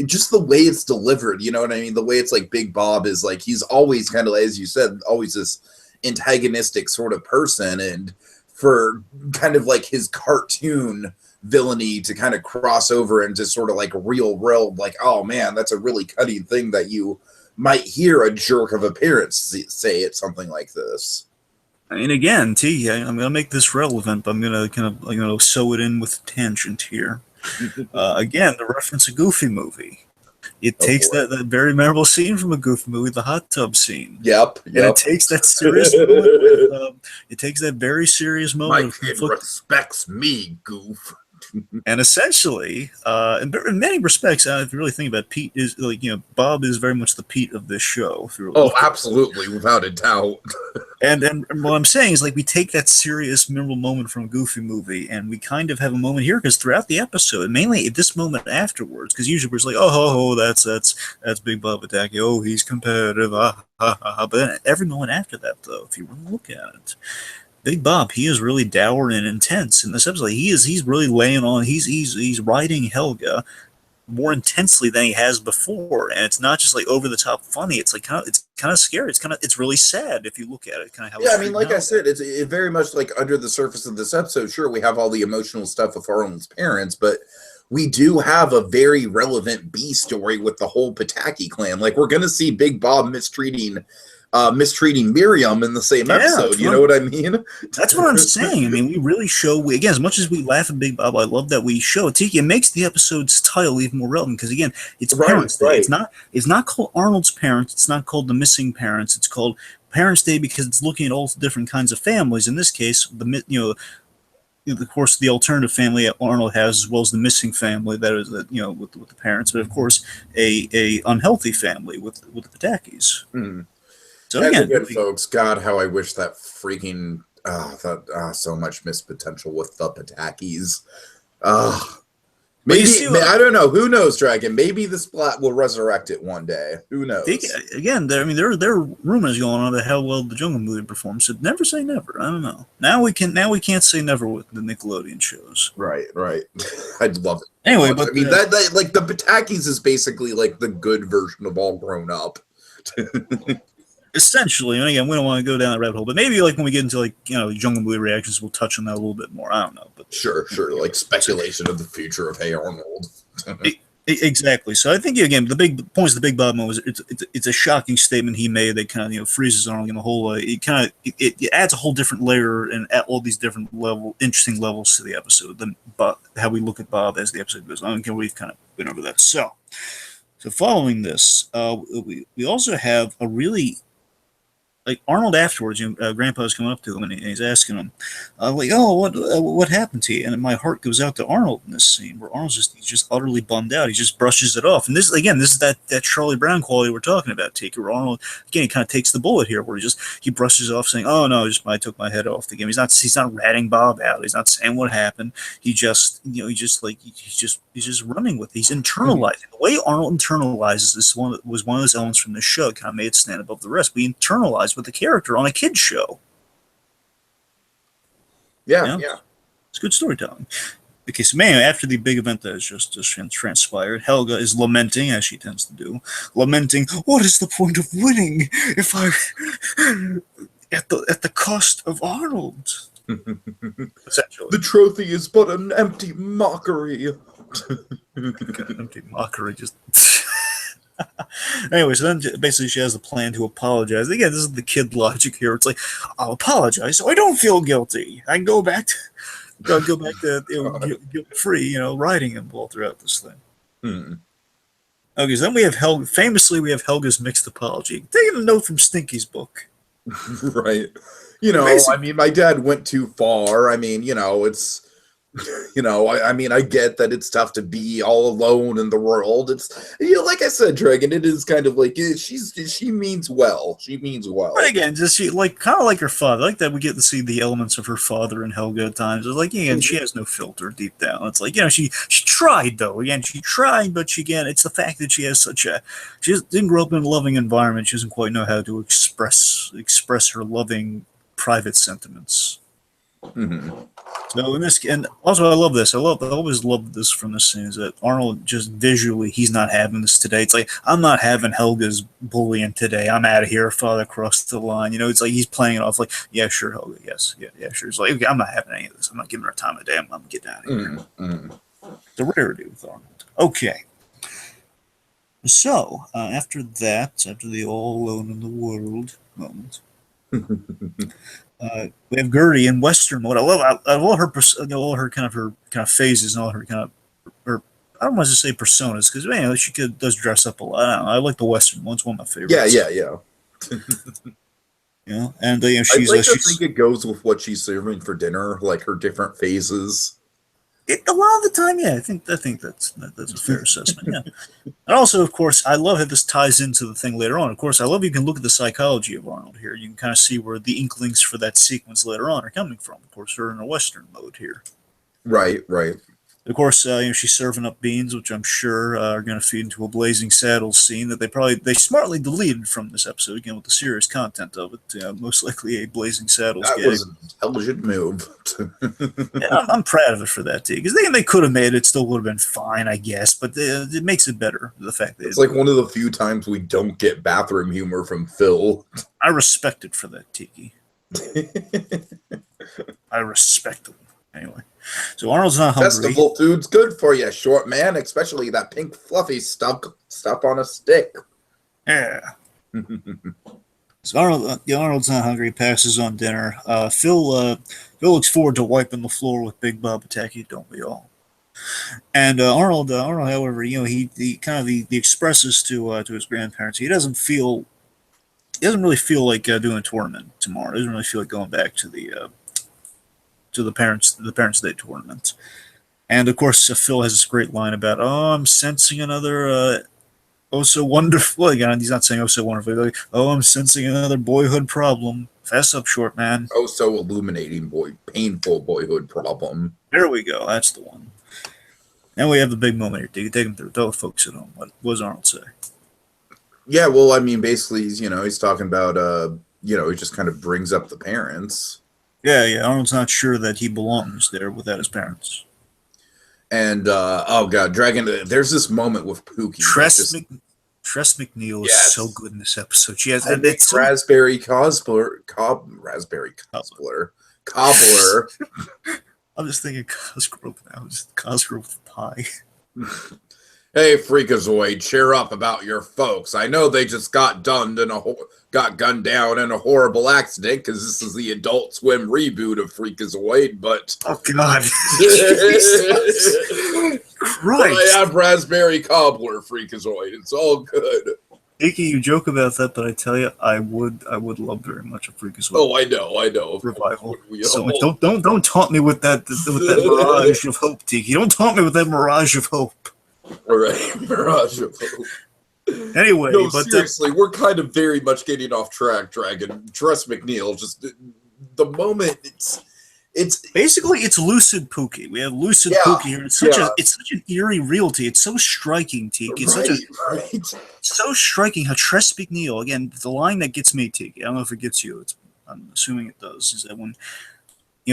Just the way it's delivered, you know what I mean? The way it's like Big Bob is like, he's always kind of, as you said, always this antagonistic sort of person. And for kind of like his cartoon villainy to kind of cross over into sort of like real world, like, oh man, that's a really cutting thing that you might hear a jerk of a parent say at something like this. I mean, again, I'm going to make this relevant, but I'm going to sew it in with a tangent here. Again, the reference a Goofy movie. It takes that very memorable scene from a Goofy movie, the hot tub scene. Yep. And it takes that serious moment. It takes that very serious moment. My kid respects me, Goof. And essentially, in many respects, if you really think about it, Pete is like Bob is very much the Pete of this show. Absolutely, without a doubt. And what I'm saying is like we take that serious, memorable moment from a Goofy movie, and we kind of have a moment here because throughout the episode, mainly at this moment afterwards, because usually we're just like, that's Big Bob attacking. Oh, he's competitive. But then every moment after that, though, if you really look at it. Big Bob, he is really dour and intense in this episode. He's really laying on. He's riding Helga more intensely than he has before, and it's not just like over the top funny. It's like it's kind of scary. It's really sad if you look at it, kind of how Yeah, he's I mean, treating like I Helga. said, it very much like under the surface of this episode. Sure, we have all the emotional stuff with Arnold's parents, but we do have a very relevant B story with the whole Pataki clan. Like, we're going to see Big Bob mistreating Miriam in the same episode. You know what I mean? That's what I'm saying. I mean, we really show, again, as much as we laugh at Big Bob, I love that we show Tiki. It makes the episode's title even more relevant because, again, it's Parents Day. It's not called Arnold's Parents. It's not called The Missing Parents. It's called Parents Day because it's looking at all different kinds of families. In this case, of course, the alternative family that Arnold has, as well as the missing family that is, with the parents, but of course, a unhealthy family with the Patakis. Mm. So again, folks, God, how I wish that freaking so much missed potential with the Patakis. Maybe I don't know. Who knows, Dragon? Maybe the Splat will resurrect it one day. Who knows? There are rumors going on about how well the Jungle movie performs. So never say never. I don't know. Now we can't say never with the Nickelodeon shows. Right. I'd love it. Anyway, but I mean that like the Patakis is basically like the good version of All Grown Up. Essentially, and again, we don't want to go down that rabbit hole, but maybe like when we get into like Jungle movie reactions, we'll touch on that a little bit more. I don't know, but sure, like speculation of the future of Hey Arnold. Exactly. So I think again, the big points of the Big Bob moment was it's a shocking statement he made that kind of freezes Arnold in the whole. It adds a whole different layer and at all these different interesting levels to the episode than how we look at Bob as the episode goes on. We've kind of been over that. So following this, we also have a really. Like Arnold afterwards, Grandpa's coming up to him and he's asking him, what happened to you? And my heart goes out to Arnold in this scene where Arnold's he's just utterly bummed out. He just brushes it off. And this is that Charlie Brown quality we're talking about, Tiki, where Arnold again he kind of takes the bullet here, where he brushes it off, saying, "Oh no, I took my head off the game." He's not ratting Bob out. He's not saying what happened. He's just running with it. He's internalizing. The way Arnold internalizes this was one of those elements from the show, kind of made it stand above the rest. We internalize with the character on a kid's show. Yeah. It's good storytelling. Okay, so after the big event that has just transpired, Helga is lamenting, as she tends to do, what is the point of winning if I at the cost of Arnold? Essentially. The trophy is but an empty mockery. Empty mockery, just. Anyway, so then basically she has a plan to apologize. Again, this is the kid logic here. It's like, I'll apologize so I don't feel guilty. I can go back to guilt-free, riding him all throughout this thing. Okay, so then we have famously we have Helga's mixed apology. Taking a note from Stinky's book. Right. I mean, my dad went too far. I mean, it's... I get that it's tough to be all alone in the world. It's like I said, Dragon. It is kind of like she means well. She means well. But again, just she kind of like her father. I like that we get to see the elements of her father in Helga at times. It's like she has no filter deep down. It's like she tried though. Again, she tried, but it's the fact that she has she didn't grow up in a loving environment. She doesn't quite know how to express her loving private sentiments. Mm-hmm. So and also I love this. I always loved this from this scene is that Arnold just visually he's not having this today. It's like I'm not having Helga's bullying today. I'm out of here. Father crossed the line. It's like he's playing it off like yeah sure Helga yes yeah sure. It's like okay, I'm not having any of this. I'm not giving her time of day. I'm getting out of here. Mm-hmm. The rarity with Arnold. Okay. So after the all alone in the world moment. We have Gertie in Western mode. I love her, all her kind of phases and all her kind of, or I don't want to say personas because she does dress up a lot. I like the Western one. It's one of my favorites. Yeah. And she's. I think it goes with what she's serving for dinner, like her different phases. A lot of the time, yeah, I think that's a fair assessment. Yeah, and also, of course, I love how this ties into the thing later on. Of course, I love you can look at the psychology of Arnold here. You can kind of see where the inklings for that sequence later on are coming from. Of course, we're in a Western mode here. Right. Of course, she's serving up beans, which I'm sure are going to feed into a Blazing Saddles scene that they smartly deleted from this episode, again, with the serious content of it. Most likely a Blazing Saddles That gag. was an intelligent move. Yeah, I'm proud of it for that, too, because they could have made it, still would have been fine, I guess, but it makes it better, the fact that it's like one of the few times we don't get bathroom humor from Phil. I respect it for that, Tiki. I respect it. Anyway, so Arnold's not hungry. Festival food's good for you, short man, especially that pink fluffy stuff on a stick. Yeah. So Arnold's not hungry. Passes on dinner. Phil looks forward to wiping the floor with Big Bob Pataki. Don't we all? And Arnold, however, he expresses to his grandparents he doesn't really feel like doing a tournament tomorrow. He doesn't really feel like going back to the Parents' Day tournament. And of course, Phil has this great line about, "Oh, I'm sensing another oh so wonderful." Again, he's not saying "oh so wonderful." Like, "Oh, I'm sensing another boyhood problem." Fess up, short man. Oh, so illuminating painful boyhood problem. There we go. That's the one. Now we have the big moment here. Take him through. Tell the folks at home. What does Arnold say? Yeah, well, I mean, basically, he's talking about, he just kind of brings up the parents. Yeah. Arnold's not sure that he belongs there without his parents. And, oh, God, Dragon, there's this moment with Pookie. Tress McNeil is so good in this episode. She has raspberry cobbler. I'm just thinking Cosgrove now. Just Cosgrove pie. Hey, Freakazoid, cheer up about your folks. I know they just got gunned down in a horrible accident because this is the Adult Swim reboot of Freakazoid, but... Oh, God. Christ. I have raspberry cobbler, Freakazoid. It's all good. Tiki, you joke about that, but I tell you, I would love very much a Freakazoid. Oh, I know. Revival. So don't taunt me with that mirage of hope, Tiki. Don't taunt me with that mirage of hope. All right, mirage of hope. Anyway, no, but seriously, we're kind of very much getting off track, Dragon. Tress McNeil, just the moment it's basically it's lucid Pookie. We have lucid Pookie here. It's such an eerie realty. It's so striking, Tiki. It's so striking how Tress McNeil, again, the line that gets me, Tiki. I don't know if it gets you. I'm assuming it does. Is that when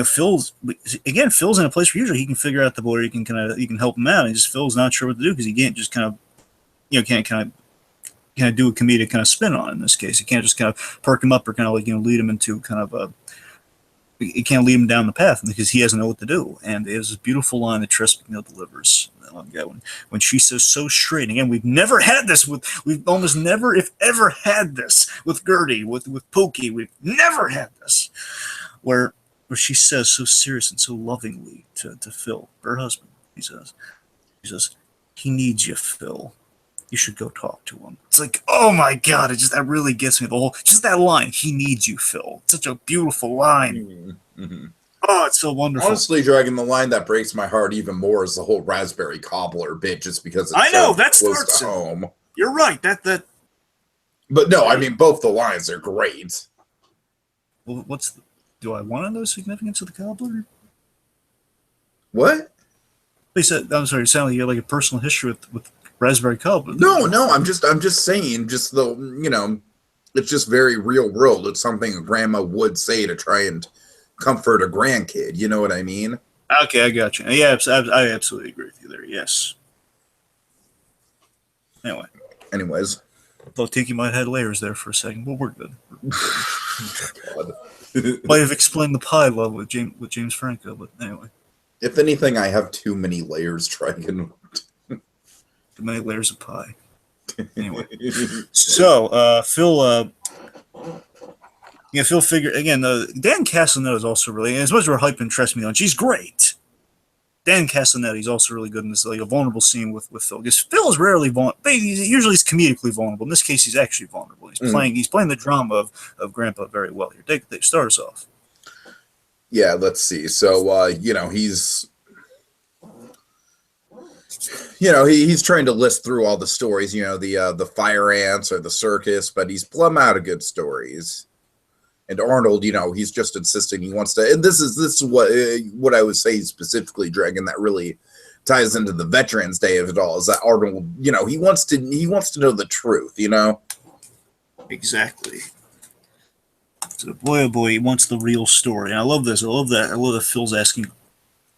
Phil's in a place where usually he can figure out the boy, he can help him out, and just Phil's not sure what to do because he can't just kind of do a comedic kind of spin on it in this case. He can't just kind of perk him up or kind of lead him into kind of a. He can't lead him down the path because he doesn't know what to do. And there's this beautiful line that Tress McNeil delivers when she says so straight. And again, we've almost never, if ever, had this with Gertie, with Pookie. We've never had this where she says so serious and so lovingly to Phil, her husband. She says, "He needs you, Phil. You should go talk to him." It's like, oh my God, that really gets me. Just that line, "He needs you, Phil." It's such a beautiful line. Mm-hmm. Oh, it's so wonderful. Honestly, Dragon, the line that breaks my heart even more is the whole raspberry cobbler bit, just because it's close to home. You're right. That. But no, I mean, both the lines are great. Well, do I want to know the significance of the cobbler? What? He said, I'm sorry, it sounded like you had like a personal history with raspberry cobbler. No, I'm just saying, just it's just very real world. It's something a grandma would say to try and comfort a grandkid. You know what I mean? Okay, I got you. Yeah, I absolutely agree with you there. Yes. Anyways. Though Tiki might have had layers there for a second, but we're good. Might have explained the pie love with James Franco, but anyway. If anything, I have too many layers, Dragon. Too many layers of pie. Anyway. So, Phil... Phil figured, again, Dan Castellaneta is also really, as much as we're hyping Tress McNeil, and she's great. Dan Castellaneta is also really good in this, like a vulnerable scene with Phil. Because Phil is rarely vulnerable. Usually he's comedically vulnerable. In this case, he's actually vulnerable. He's playing the drama of Grandpa very well here. Start us off. Yeah, let's see. So, he's trying to list through all the stories, the fire ants or the circus, but he's plumb out of good stories. And Arnold, he's just insisting he wants to, and this is what I would say specifically, Dragon, that really ties into the Veterans Day of it all is that Arnold, he wants to know the truth, Exactly. So boy, oh boy, he wants the real story. And I love this. I love that. I love that Phil's asking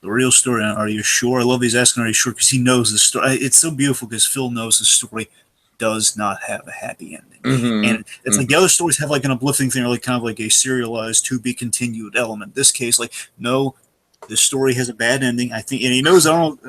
the real story. Are you sure? I love he's asking, are you sure? Because he knows the story. It's so beautiful because Phil knows the story does not have a happy ending. And it's like the other stories have like an uplifting thing or like kind of like a serialized to be continued element. This case, like, no, the story has a bad ending. I think, and he knows Arnold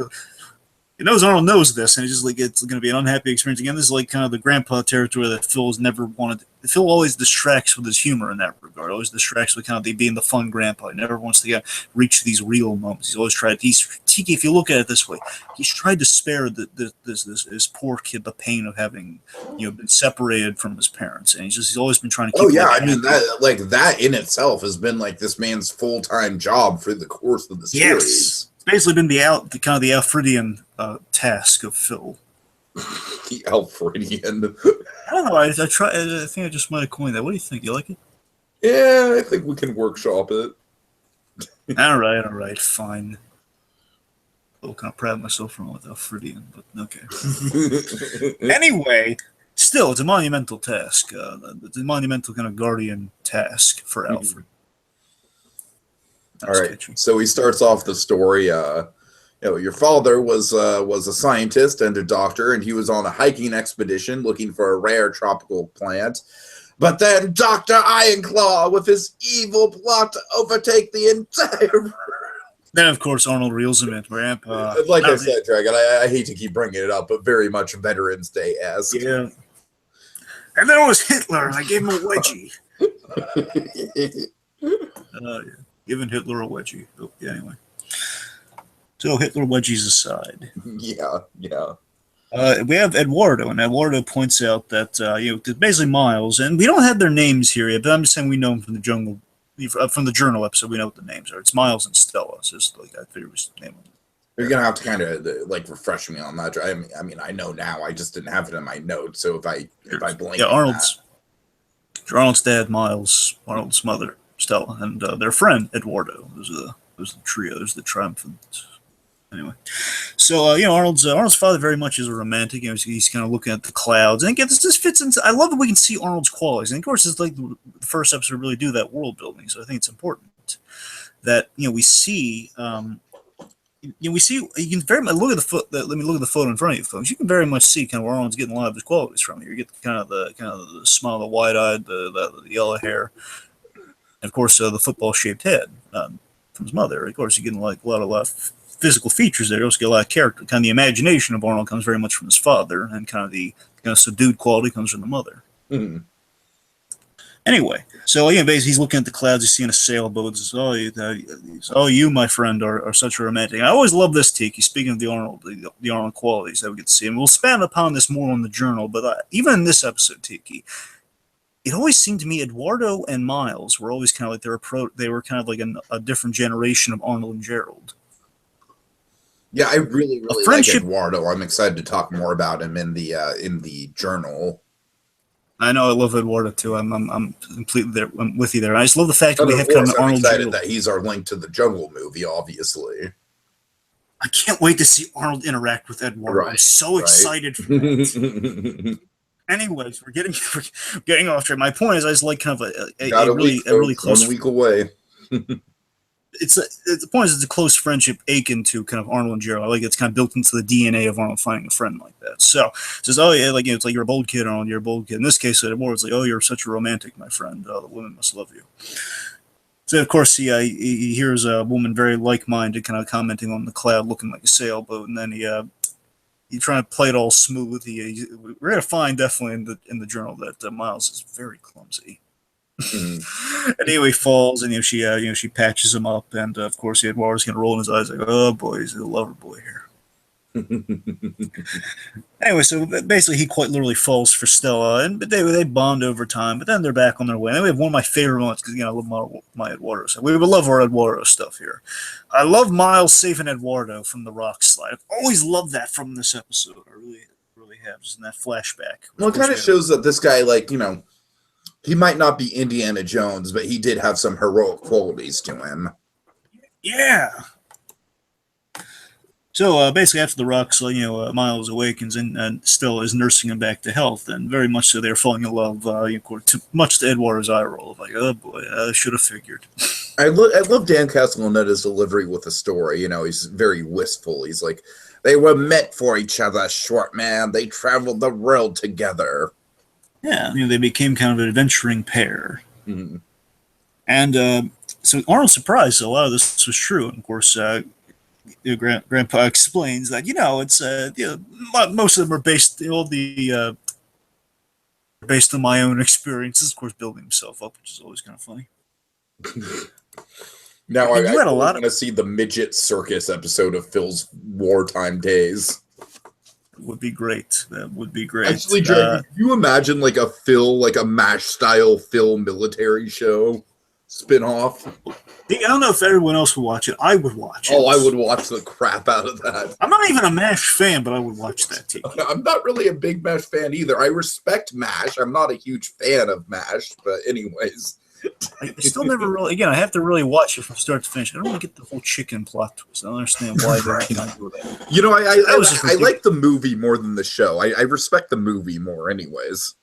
knows this, and it's just like it's going to be an unhappy experience again. This is like kind of the grandpa territory that Phil has never wanted. Phil always distracts with his humor in that regard. Always distracts with kind of being the fun grandpa. He never wants to reach these real moments. He's always tried. Tiki, if you look at it this way, he's tried to spare this poor kid the pain of having been separated from his parents, and he's always been trying to keep. Oh yeah, I mean that in itself has been like this man's full-time job for the course of the series. Yes. Basically been the Alfredian task of Phil. The Alfredian. I don't know. I think I just might have coined that. What do you think? You like it? Yeah, I think we can workshop it. All right, fine. A little kind of proud of myself from with Alfredian, but okay. Anyway, still, it's a monumental task. It's a monumental kind of guardian task for Alfred. All right, so he starts off the story. Your father was a scientist and a doctor, and he was on a hiking expedition looking for a rare tropical plant. But then Dr. Ironclaw, with his evil plot to overtake the entire world. Then, of course, Arnold reels him in. Like I said, Dragon, I hate to keep bringing it up, but very much Veterans Day-esque. Yeah. And then it was Hitler, and I gave him a wedgie. Yeah. Giving Hitler a wedgie. Oh, yeah, anyway. So Hitler wedgies aside. Yeah. We have Eduardo, and Eduardo points out that basically Miles, and we don't have their names here yet, but I'm just saying we know them from the journal episode. We know what the names are. It's Miles and Stella. So it's like I figured we should name them. You're gonna have to kind of refresh me on that. I mean, I know now. I just didn't have it in my notes. So if I blank, Arnold's dad, Miles, Arnold's mother, Stella, and their friend Eduardo. Those are the trio. There's the triumphant. Anyway, so Arnold's father very much is a romantic. He's kind of looking at the clouds, and again, this fits into. I love that we can see Arnold's qualities, and of course, it's like the first episode to really do that world building. So I think it's important that we see. We see. You can very much look at the foot. Let me look at the photo in front of you, folks. You can very much see kind of where Arnold's getting a lot of his qualities from. You get kind of the smile, the wide-eyed, the yellow hair, and of course, the football-shaped head from his mother. Of course, you're getting like a lot of physical features there. You also get a lot of character. Kind of the imagination of Arnold comes very much from his father, and kind of the subdued quality comes from the mother. Mm-hmm. Anyway, so basically he's looking at the clouds, he's seeing a sailboat. He says, you, my friend, are such a romantic. I always love this, Tiki. Speaking of the Arnold qualities that we get to see, and we'll expand upon this more on the journal. But even in this episode, Tiki, it always seemed to me Eduardo and Miles were always kind of like they were kind of like a different generation of Arnold and Gerald. Yeah, I really like Eduardo. I'm excited to talk more about him in the journal. I know I love Eduardo too. I'm completely there. I'm with you there. I just love the fact that we have kind of an Arnold. I'm excited that he's our link to the Jungle movie. Obviously, I can't wait to see Arnold interact with Eduardo. Right, I'm so excited for that. Anyways, we're getting off track. My point is, I just like kind of a really close 1 week away. The point is, it's a close friendship akin to kind of Arnold and Gerald. I like it's kind of built into the DNA of Arnold finding a friend like that. So it says, oh yeah, it's like you're a bold kid, Arnold. You're a bold kid. In this case, it's like, oh, you're such a romantic, my friend. The women must love you. So of course, he hears a woman very like-minded, kind of commenting on the cloud, looking like a sailboat, and then he trying to play it all smooth. We're gonna find definitely in the journal that Miles is very clumsy. Mm-hmm. And anyway, he falls, and she patches him up, and of course, Eduardo's gonna roll in his eyes like, oh boy, he's a lover boy here. Anyway, so basically, he quite literally falls for Stella, and they bond over time. But then they're back on their way. And we have one of my favorite moments because I love my Eduardo stuff. We love our Eduardo stuff here. I love Miles saving Eduardo from the rock slide. I've always loved that from this episode. I really have, just in that flashback. Well, it kind of shows that this guy, he might not be Indiana Jones, but he did have some heroic qualities to him. Yeah. So basically, after the rocks, Miles awakens and still is nursing him back to health, and very much so they're falling in love. Much to Eduardo's eye roll, like, oh boy, I should have figured. I love Dan Castellaneta's delivery with the story. He's very wistful. He's like, they were meant for each other, short man. They traveled the world together. Yeah, they became kind of an adventuring pair. Mm-hmm. And so Arnold's surprised a lot of this was true. And of course, Grandpa explains that it's most of them are based based on my own experiences. Of course, building himself up, which is always kind of funny. Now I really want to see the midget circus episode of Phil's wartime days. Would be great. That would be great. Actually, Jared, can you imagine like a Phil, like a MASH style Phil military show spin-off? I don't know if everyone else would watch it. I would watch it. Oh, I would watch the crap out of that. I'm not even a MASH fan, but I would watch that, Tiki. I'm not really a big MASH fan either. I respect MASH. I'm not a huge fan of MASH, but anyways. I still never really, again, I have to really watch it from start to finish. I don't really get the whole chicken plot twist. I don't understand why they're not doing that. I like the movie more than the show. I respect the movie more anyways.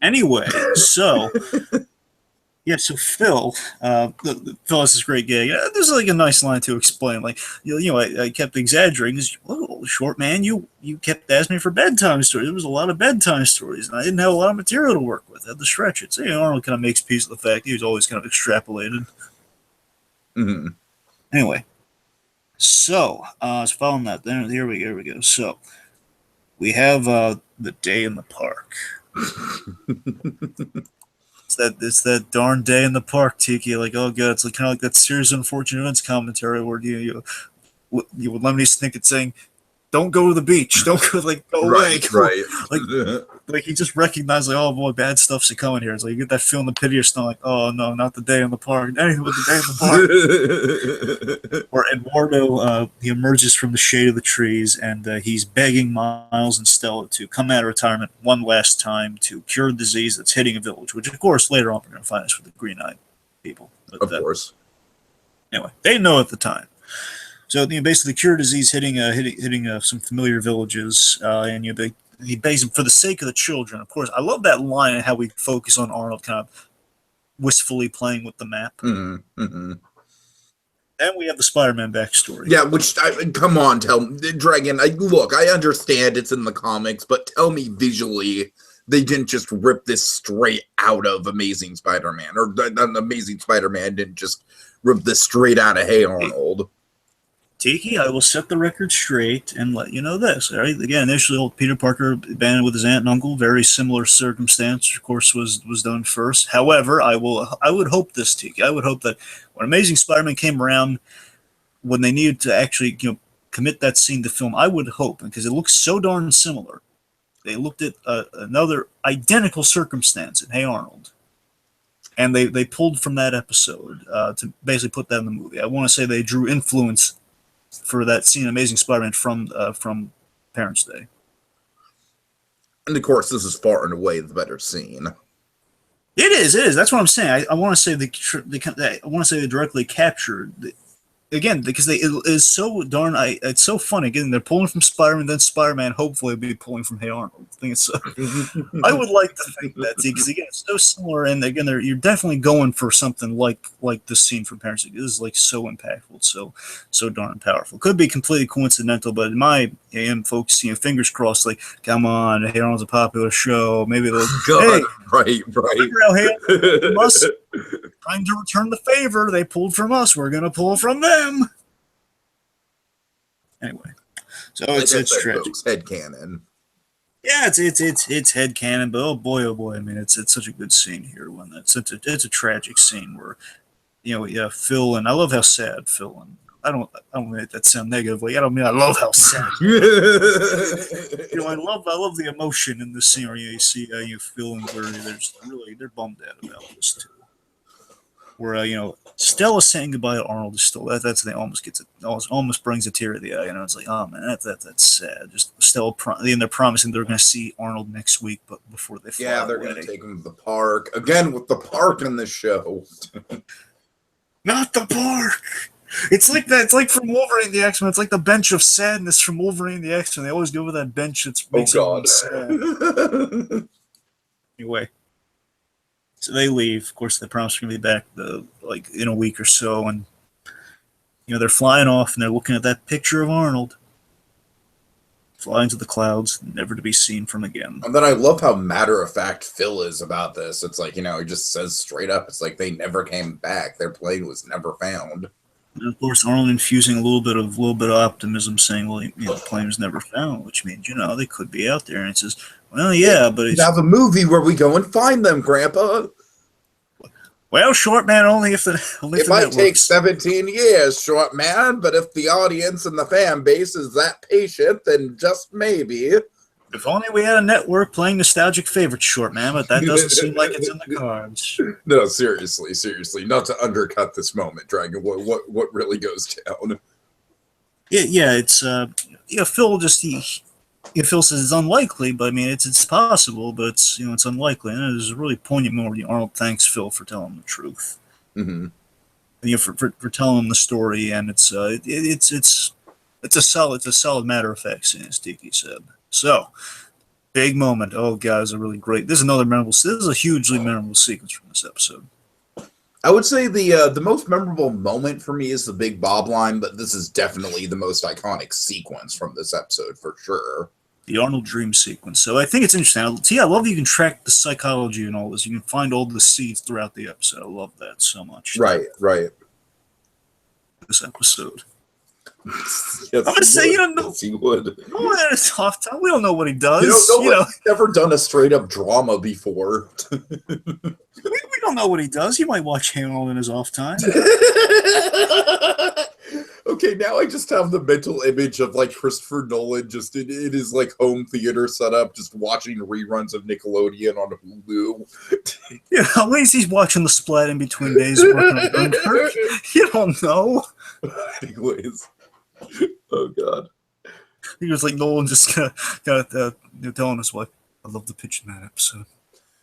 Anyway, so... Yeah, so Phil has this great gag. There's like a nice line to explain. Like, I kept exaggerating. Oh, short man, you kept asking me for bedtime stories. There was a lot of bedtime stories, and I didn't have a lot of material to work with. I had to stretch it. So Arnold kind of makes peace with the fact he was always kind of extrapolated. Mm-hmm. Anyway, so following that, then here we go. So we have the day in the park. It's that darn day in the park, Tiki. Like, oh god, it's like kind of like that series of unfortunate events commentary where you would Lemony Snicket saying, "Don't go to the beach, don't go away." Right. Like he just recognized, like, oh boy, bad stuff's coming here. It's like you get that feeling in the pit of your stomach, like, oh no, not the day in the park, anything but the day in the park. Or Eduardo, he emerges from the shade of the trees and he's begging Miles and Stella to come out of retirement one last time to cure a disease that's hitting a village, which of course later on we're going to find us with the green-eyed people. But, of course. Anyway, they know at the time. So basically, cure disease hitting some familiar villages, and he begs him for the sake of the children. Of course, I love that line and how we focus on Arnold kind of wistfully playing with the map. Mm-hmm. Mm-hmm. And we have the Spider-Man backstory. Yeah, come on, tell me, Dragon. Look, I understand it's in the comics, but tell me visually, they didn't just rip this straight out of Amazing Spider-Man, or Amazing Spider-Man didn't just rip this straight out of Hey Arnold. Tiki, I will set the record straight and let you know this. All right? Again, initially, old Peter Parker abandoned with his aunt and uncle. Very similar circumstance, of course, was done first. However, I would hope this, Tiki. I would hope that when Amazing Spider-Man came around, when they needed to actually commit that scene to film, I would hope, because it looks so darn similar, they looked at another identical circumstance in Hey Arnold. And they pulled from that episode to basically put that in the movie. I want to say they drew influence for that scene, Amazing Spider-Man, from Parents' Day. And of course, this is far and away the better scene. It is. That's what I'm saying. I want to say they directly captured again, because it is so darn. It's so funny. Again, they're pulling from Spider-Man, then Spider-Man hopefully will be pulling from Hey Arnold. I think it's. I would like to think that, because again, it's so similar, and again, you're definitely going for something like this scene from Parents. This is like so impactful, so darn powerful. Could be completely coincidental, but in my AM folks, fingers crossed. Like, come on, Hey Arnold's a popular show. Maybe they'll. God, right. Hey Arnold, trying to return the favor they pulled from us. We're gonna pull from them. Anyway, so it's tragic. Headcanon. Yeah, it's headcanon, but oh boy, I mean, it's such a good scene here. When it's a tragic scene where, Phil, and I love how sad Phil, and I don't make that sound negatively. I don't mean I love how sad. I love the emotion in this scene where you see Phil and Larry. They're bummed out about this too. Where Stella saying goodbye to Arnold is still that's the almost brings a tear to the eye. It's like, oh man, that's sad. Just Stella, and they're promising they're going to see Arnold next week, but before they fly away. They're going to take him to the park again with the park in the show. Not the park. It's like that. It's like from Wolverine the X-Men. It's like the bench of sadness from Wolverine the X-Men. They always go with that bench that Oh makes everyone God. sad. Anyway, so they leave. Of course, they promise to be back like in a week or so, and they're flying off and they're looking at that picture of Arnold flying to the clouds, never to be seen from again. And then I love how matter-of-fact Phil is about this. It's like, he just says straight up, it's like they never came back. Their plane was never found. And of course, Arnold infusing a little bit of optimism, saying, "Well, the plane was never found," which means they could be out there. And it says, "Well, yeah, but it's have a movie where we go and find them, Grandpa." Well, short man, only if it might take 17 years, short man, but if the audience and the fan base is that patient, then just maybe. If only we had a network playing nostalgic favorites, short man, but that doesn't seem like it's in the cards. No, seriously, not to undercut this moment, Dragon. What really goes down? Yeah, it's Phil just Phil says it's unlikely, but I mean it's possible, but it's it's unlikely. And there's a really poignant moment where Arnold thanks Phil for telling him the truth. Mm-hmm. And, for telling him the story, and it's a solid matter of fact scene, as Tiki said. So big moment. Oh God, it's a really great. This is another memorable. This is a hugely memorable sequence from this episode. I would say the most memorable moment for me is the Big Bob line, but this is definitely the most iconic sequence from this episode for sure. The Arnold dream sequence. So I think it's interesting. I love that you can track the psychology and all this. You can find all the seeds throughout the episode. I love that so much. Right. This episode. Yes, I'm gonna say you don't know. Yes, he would. Oh, it's tough time. We don't know what he does. He's never done a straight up drama before. we don't know what he does. He might watch Hey Arnold in his off time. Okay, now I just have the mental image of like Christopher Nolan just in his like home theater setup, just watching reruns of Nickelodeon on Hulu. Yeah, at least he's watching the Splat in between days working on Dunkirk. You don't know. Anyways, oh God, he was like Nolan just telling us what I love the pitch in that episode.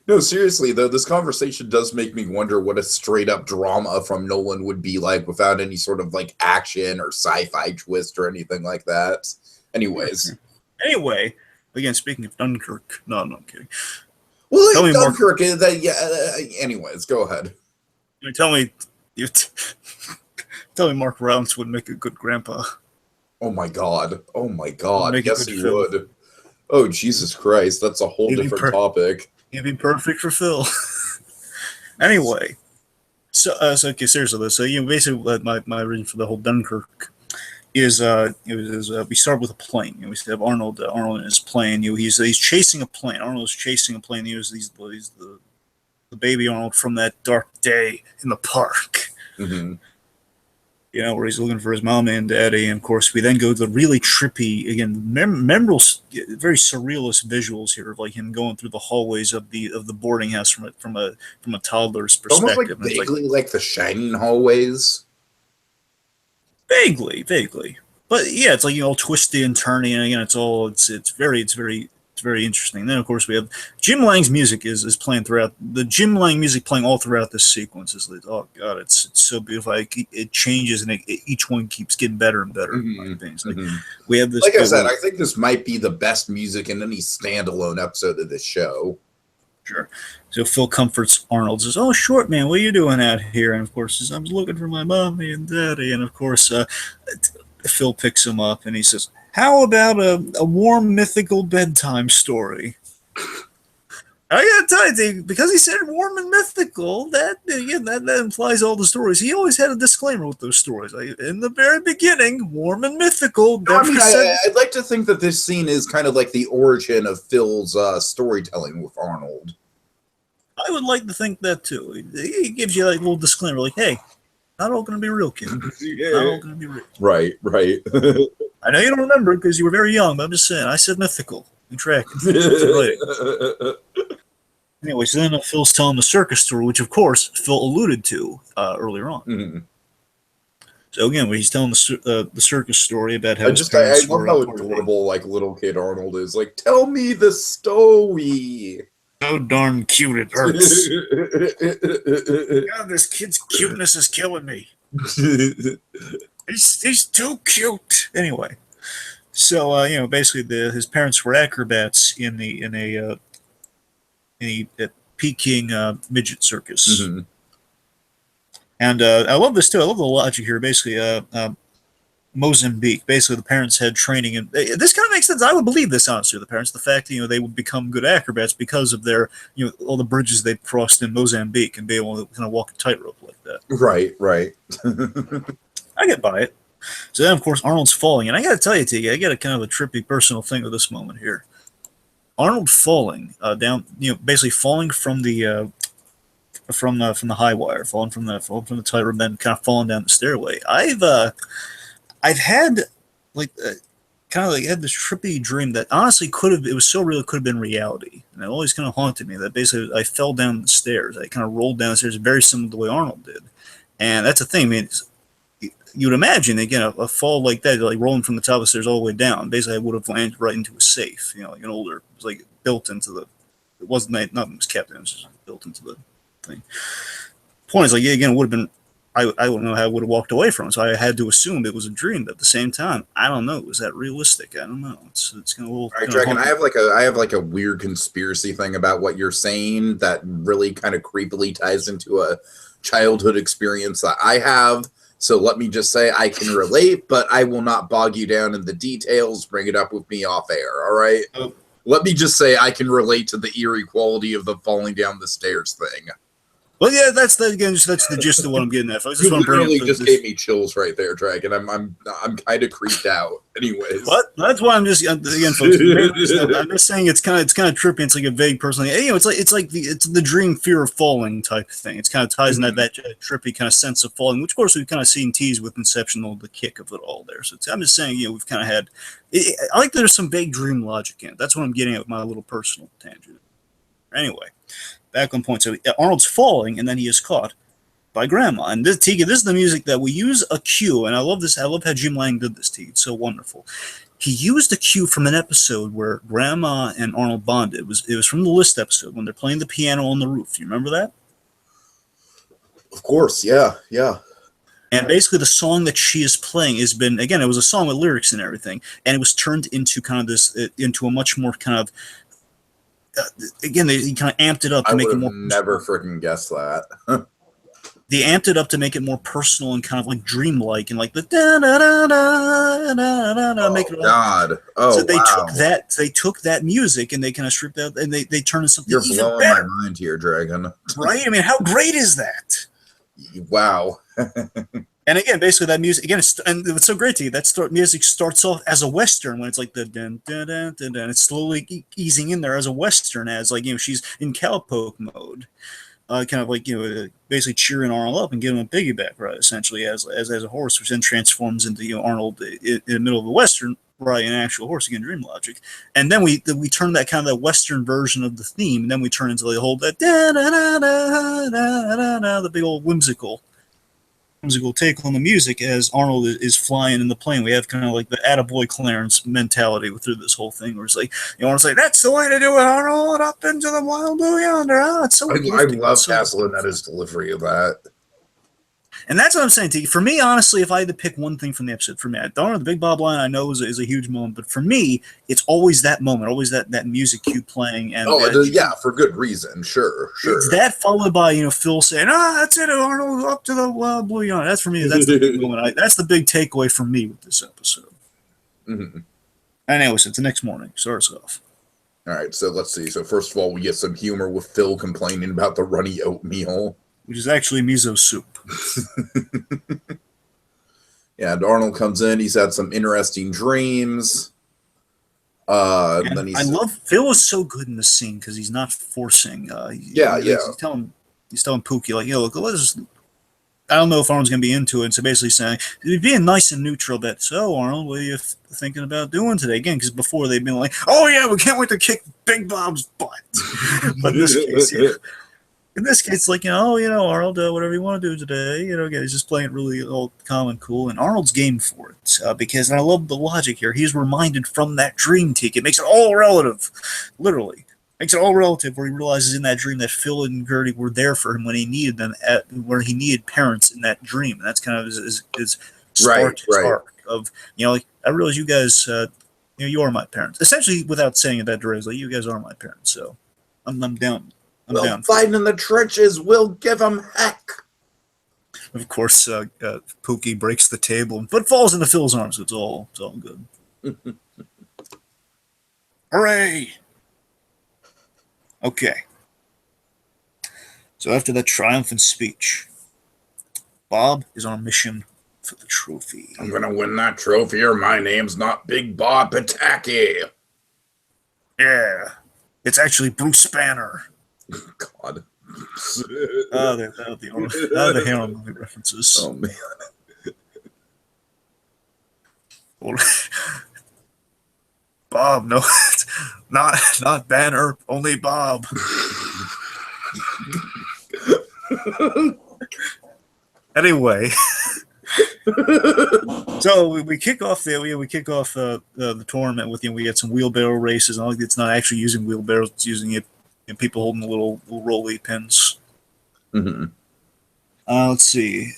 No, seriously though, this conversation does make me wonder what a straight up drama from Nolan would be like without any sort of like action or sci-fi twist or anything like that. Anyways. Anyway, again, speaking of Dunkirk, no, I'm kidding. Well, tell me Dunkirk is that. Yeah. Anyways, go ahead. Tell me Mark Rylance would make a good grandpa. Oh my God. Yes, he would. Oh Jesus Christ, that's a whole different topic. He'd be perfect for Phil. Anyway, so okay, seriously though. So basically, my reason for the whole Dunkirk is we start with a plane. We have Arnold in his plane. He's chasing a plane. Arnold's chasing a plane. He's the baby Arnold from that dark day in the park. Mm-hmm. Where he's looking for his mom and daddy, and of course we then go to the really trippy, again, memorable, very surrealist visuals here of like him going through the hallways of the boarding house from a toddler's perspective. Almost like vaguely like the Shining hallways. Vaguely, but yeah, it's like all twisty and turny, and again, it's very interesting. And then of course we have Jim Lang's music is playing throughout the Jim Lang music playing all throughout this sequence. Is like, oh God, it's so beautiful. It changes and each one keeps getting better and better. Mm-hmm. Like, we have this. Like I said, I think this might be the best music in any standalone episode of this show. Sure. So Phil comforts Arnold, says, "Oh, short man, what are you doing out here?" And of course, says, "I'm looking for my mommy and daddy." And of course, Phil picks him up and he says, "How about a warm mythical bedtime story?" I gotta tell you, because he said warm and mythical, that implies all the stories. He always had a disclaimer with those stories. In the very beginning, warm and mythical. I'd like to think that this scene is kind of like the origin of Phil's storytelling with Arnold. I would like to think that too. He gives you like a little disclaimer, like, "Hey, not all going to be real, kid. Not all going to be real." Right. I know you don't remember because you were very young, but I'm just saying, I said mythical. You track. Anyway, so then Phil's telling the circus story, which of course Phil alluded to earlier on. Mm-hmm. So again, when he's telling the circus story about how I love how adorable like little kid Arnold is. Like, tell me the story. So darn cute it hurts. God, this kid's cuteness is killing me. He's too cute. Anyway, so basically, his parents were acrobats in a Peking midget circus. Mm-hmm. And I love this too. I love the logic here. Basically, Mozambique. Basically, the parents had training, and this kind of makes sense. I would believe this honestly. The parents, the fact that they would become good acrobats because of their all the bridges they crossed in Mozambique and be able to kind of walk a tightrope like that. Right. I get by it. So then, of course, Arnold's falling, and I got to tell you, Tiki, I got a kind of a trippy personal thing with this moment here. Arnold falling down, basically falling from the high wire, falling from the tightrope, then kind of falling down the stairway. I've had kind of had this trippy dream that honestly it was so real it could have been reality, and it always kind of haunted me. That basically I fell down the stairs, I kind of rolled down the stairs, very similar to the way Arnold did, and that's the thing. I mean, you would imagine again a fall like that, like rolling from the top of the stairs all the way down. Basically, I would have landed right into a safe, like an older, it was like built into the. It wasn't nothing was kept in, it was just built into the thing. Point is, like, again, it would have been. I don't know how I would have walked away from it, so I had to assume it was a dream. But at the same time, I don't know. Was that realistic? I don't know. It's kind of a little. All right, Dragon. I have like a weird conspiracy thing about what you're saying that really kind of creepily ties into a childhood experience that I have. So let me just say I can relate, but I will not bog you down in the details. Bring it up with me off air. All right. Oh. Let me just say I can relate to the eerie quality of the falling down the stairs thing. Well, yeah, that's the gist of what I'm getting at. I You literally just gave me chills right there, Dragon. I'm kind of creeped out. Anyways, what? That's why I'm just again, folks. I'm just saying it's kind of trippy. It's like a vague personal. It's like the dream fear of falling type thing. It's kind of ties in that trippy kind of sense of falling, which of course we've kind of seen teased with Inception, the kick of it all there. So I'm just saying, we've kind of had. I like that there's some vague dream logic in it. That's what I'm getting at with my little personal tangent. Anyway. Back on point. So Arnold's falling, and then he is caught by Grandma. And this is the music that we use a cue, and I love this. I love how Jim Lang did this, Tiki. It's so wonderful. He used a cue from an episode where Grandma and Arnold bonded. It was from the List episode when they're playing the piano on the roof. You remember that? Of course, yeah. And basically, the song that she is playing has been, again, it was a song with lyrics and everything, and it was turned into kind of this, into a much more kind of. Again, they kind of amped it up to make it more. Never freaking guessed that. They amped it up to make it more personal and kind of like dreamlike and like the da da da da da da da. Make it all. God! Oh, so they took that music and they kind of stripped out and they turned it something. You're even blowing better. my mind here, Dragon. Right? I mean, how great is that? Wow. And again, basically that music again, and it's so great to you. That music starts off as a western when it's like the dun dun dun dun dun. It's slowly easing in there as a western, as like she's in cowpoke mode, kind of like basically cheering Arnold up and giving him a piggyback ride essentially as a horse, which then transforms into Arnold in the middle of a western riding an actual horse, again dream logic. And then we turn that kind of that western version of the theme, and then we turn into the whole that da da da da da da, the big old whimsical take on the music as Arnold is flying in the plane. We have kind of like the attaboy Clarence mentality through this whole thing, where it's like want to say that's the way to do it, Arnold, up into the wild blue yonder. It's so. I love Castellaneta's delivery of that. And that's what I'm saying to you. For me, honestly, if I had to pick one thing from the episode, for me, I don't know, the Big Bob line I know is a huge moment, but for me, it's always that moment, always that music cue playing. And for good reason, sure. It's that followed by Phil saying, that's it, Arnold, up to the blue yonder. That's for me. That's the big moment. That's the big takeaway for me with this episode. Mm-hmm. Anyways, it's the next morning. Starts off. All right, so let's see. So first of all, we get some humor with Phil complaining about the runny oatmeal, which is actually miso soup. Yeah, and Arnold comes in. He's had some interesting dreams. And then I love Phil is so good in this scene because he's not forcing. He's telling Pookie look, I don't know if Arnold's going to be into it. And so basically saying, he's being nice and neutral. That so Arnold, what are you thinking about doing today? Again, because before they've been like, oh yeah, we can't wait to kick Big Bob's butt. But in this case, in this case, it's like, Arnold, whatever you want to do today, again, he's just playing it really all calm and cool, and Arnold's game for it, because I love the logic here. He's reminded from that dream ticket. It makes it all relative, literally. makes it all relative. Where he realizes in that dream that Phil and Gertie were there for him when he needed them, where he needed parents in that dream, and that's kind of his sparked his arc of like I realize you guys, you are my parents. Essentially, without saying it that directly, like, you guys are my parents. So I'm down. I'm down. Fighting in the trenches will give him heck. Of course, Pookie breaks the table, but falls into Phil's arms. So it's all good. Hooray! Okay. So after that triumphant speech, Bob is on a mission for the trophy. I'm gonna win that trophy, or my name's not Big Bob Pataki. Yeah, it's actually Bruce Banner. God. The Harold movie references. Oh man. Bob, no, not Banner, only Bob. Anyway, so we kick off the tournament with we had some wheelbarrow races. And it's not actually using wheelbarrows; it's using it. People holding the little rolly pins. Mm-hmm. Let's see.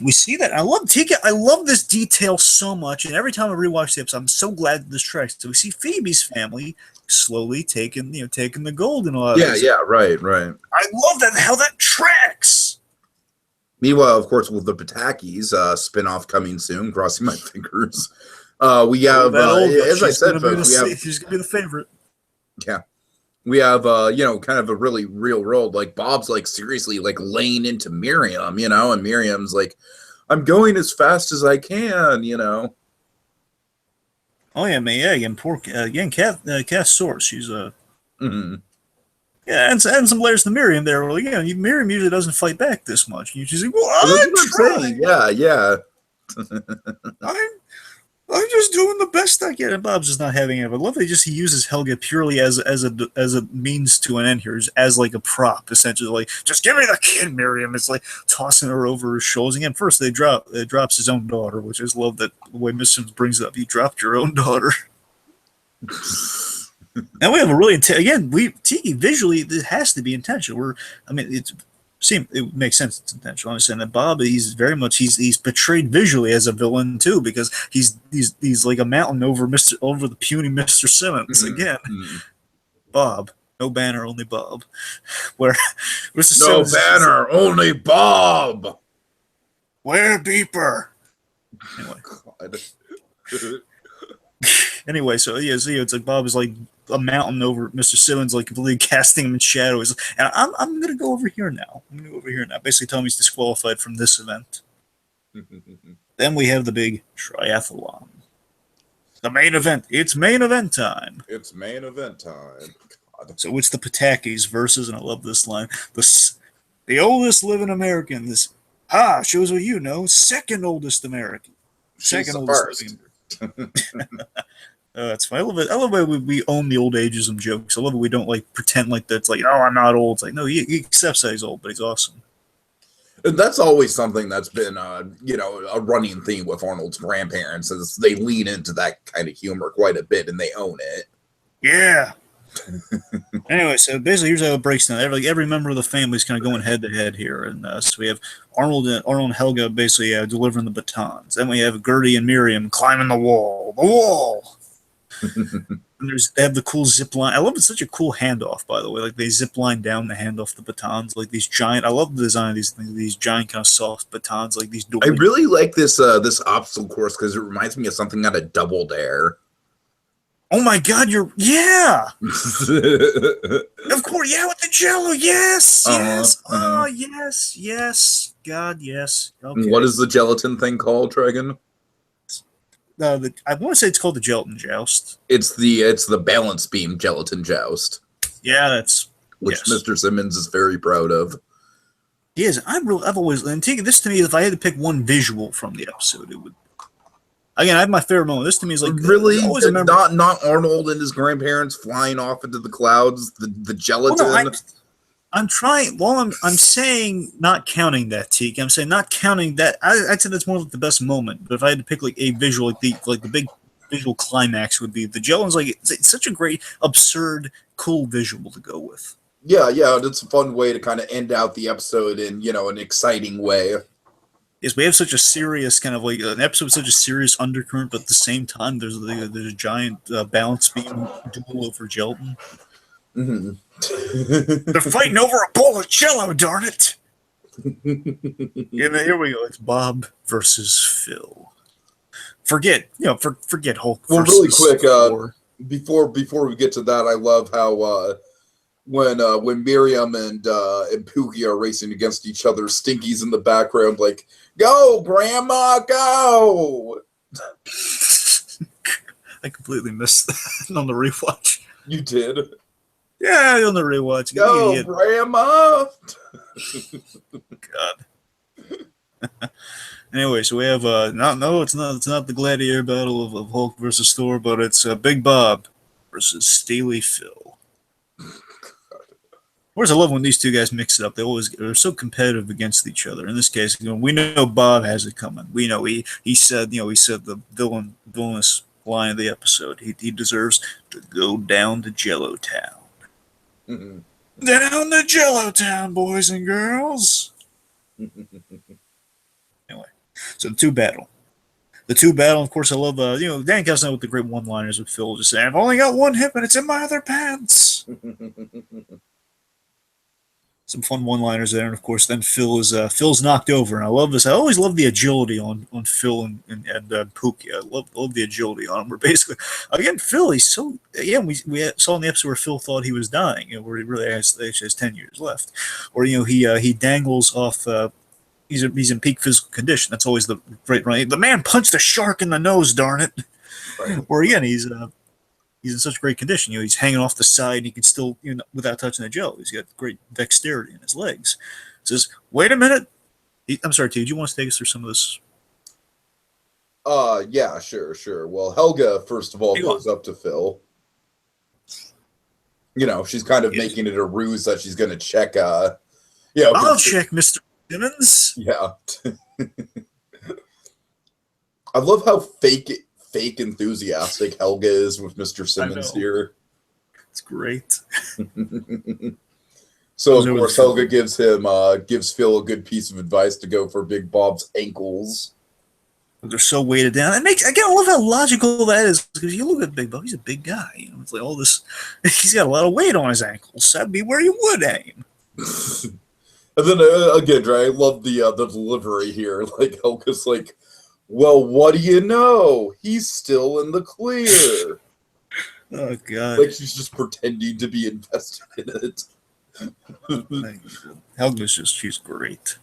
We see that. I love Tiki. I love this detail so much, and every time I rewatch the episode, I'm so glad this tracks. So we see Phoebe's family slowly taking the gold and all that. Yeah, right. I love that how that tracks. Meanwhile, of course, with the Patakis spinoff coming soon, crossing my fingers. We have, as I said, folks, she's gonna be the favorite. Yeah. We have, kind of a really real world. Like Bob's like seriously like laying into Miriam, and Miriam's like, I'm going as fast as I can, Oh yeah, man. Yeah, again, Cass Source. She's mm-hmm. Yeah, and some layers to Miriam there. Well, Miriam usually doesn't fight back this much. She's like, well, I'm trying. Yeah. I'm just doing the best I can. And Bob's just not having it. But I love that he uses Helga purely as a means to an end here, as like a prop, essentially. Like, just give me the kid, Miriam. It's like tossing her over his shoulders. Again, first it drops his own daughter, which I just love that the way Miss Sims brings it up. You dropped your own daughter. Now we have a really Tiki visually, it has to be intentional. It makes sense it's intentional. I understand that Bob, he's very much he's portrayed visually as a villain too, because he's like a mountain over the puny Mr. Simmons. Again, Bob, no Banner, only Bob. Where Mr. No Simmons Banner, only Bob. Where Beeper? Anyway, so it's like Bob is like a mountain over Mr. Simmons, like completely casting him in shadows. And I'm gonna go over here now. Basically, telling me he's disqualified from this event. Then we have the big triathlon. The main event. It's main event time. God. So it's the Patakis versus, and I love this line, the oldest living American. Shows what you know. Second oldest American. Second oldest living American. That's fine. I love it. I love the way we own the old ageism jokes. I love it. We don't like pretend like that's like, oh, I'm not old. It's like, no, he accepts that he's old, but he's awesome. And that's always something that's been, a running theme with Arnold's grandparents, is they lean into that kind of humor quite a bit, and they own it. Yeah. Anyway, so basically, here's how it breaks down. Every member of the family is kind of going head to head here, and so we have Arnold and Helga basically delivering the batons. Then we have Gertie and Miriam climbing the wall. The wall. And they have the cool zip line. I love it's such a cool handoff, by the way. Like they zip line down to hand off the batons, like these giant. I love the design of these things, these giant kind of soft batons, like these. I really like this obstacle course because it reminds me of something out of Double Dare. Oh my God, yeah. Of course, yeah, with the Jello, yes. Oh yes, God, yes. Okay. What is the gelatin thing called, Dragon? I want to say it's called the Gelatin Joust. It's the balance beam gelatin joust. Yeah, which Mr. Simmons is very proud of. He is. I've always, and taking this to me, if I had to pick one visual from the episode, it would. Again, I have my favorite moment. This to me is like really not Arnold and his grandparents flying off into the clouds. The gelatin. Well, no, I'm trying. Well, I'm saying not counting that, Tiki. I'm saying not counting that. I'd say that's more like the best moment. But if I had to pick like a visual, like the big visual climax would be the Jello's like it's such a great, absurd, cool visual to go with. Yeah, it's a fun way to kind of end out the episode in, an exciting way. Yes, we have such a serious kind of like an episode with such a serious undercurrent, but at the same time, there's a giant balance beam duel over Jelton. Mm-hmm. They're fighting over a bowl of Jello, darn it! And here we go. It's Bob versus Phil. Forget Hulk. Well, really versus quick, Thor. before we get to that, I love how when Miriam and Pookie are racing against each other, Stinky's in the background, like, "Go, Grandma, go!" I completely missed that on the rewatch. You did? Yeah, on the rewatch. Go, Grandma! God. Anyway, so we have it's not the gladiator battle of Hulk versus Thor, but it's Big Bob versus Steely Phil. Of course, I love when these two guys mix it up. They're so competitive against each other. In this case, we know Bob has it coming. We know he said the villainous line of the episode. He deserves to go down to Jello Town. Mm-hmm. Down to Jello Town, boys and girls. Anyway, so the two battle. Of course, I love, Dan Castellano with the great one-liners with Phil just saying, "I've only got one hip and it's in my other pants." Some fun one-liners there, and of course, then Phil's knocked over, and I love this. I always love the agility on Phil and Pookie. I love the agility on him. Where basically, again, Phil, he's so we saw in the episode where Phil thought he was dying, where he really has 10 years left, or he dangles off. He's in peak physical condition. That's always the great right. The man punched a shark in the nose, darn it. Right. Or again, he's in such great condition. He's hanging off the side, and he can still, without touching the Jello. He's got great dexterity in his legs. Says, "Wait a minute." I'm sorry, T. Did you want to take us through some of this? Yeah, sure. Well, Helga first of all goes up to Phil. She's kind of making it a ruse that she's going to check. I'll check, Mr. Simmons. Yeah. I love how fake enthusiastic Helga is with Mr. Simmons here. It's great. So of course Helga gives Phil a good piece of advice to go for Big Bob's ankles. They're so weighted down. I love how logical that is, because you look at Big Bob, he's a big guy. It's like all this. He's got a lot of weight on his ankles. That'd be where you would aim. And then again, I love the delivery here. Like Helga's like, "Well, what do you know? He's still in the clear." Oh God! Like she's just pretending to be invested in it. She's great.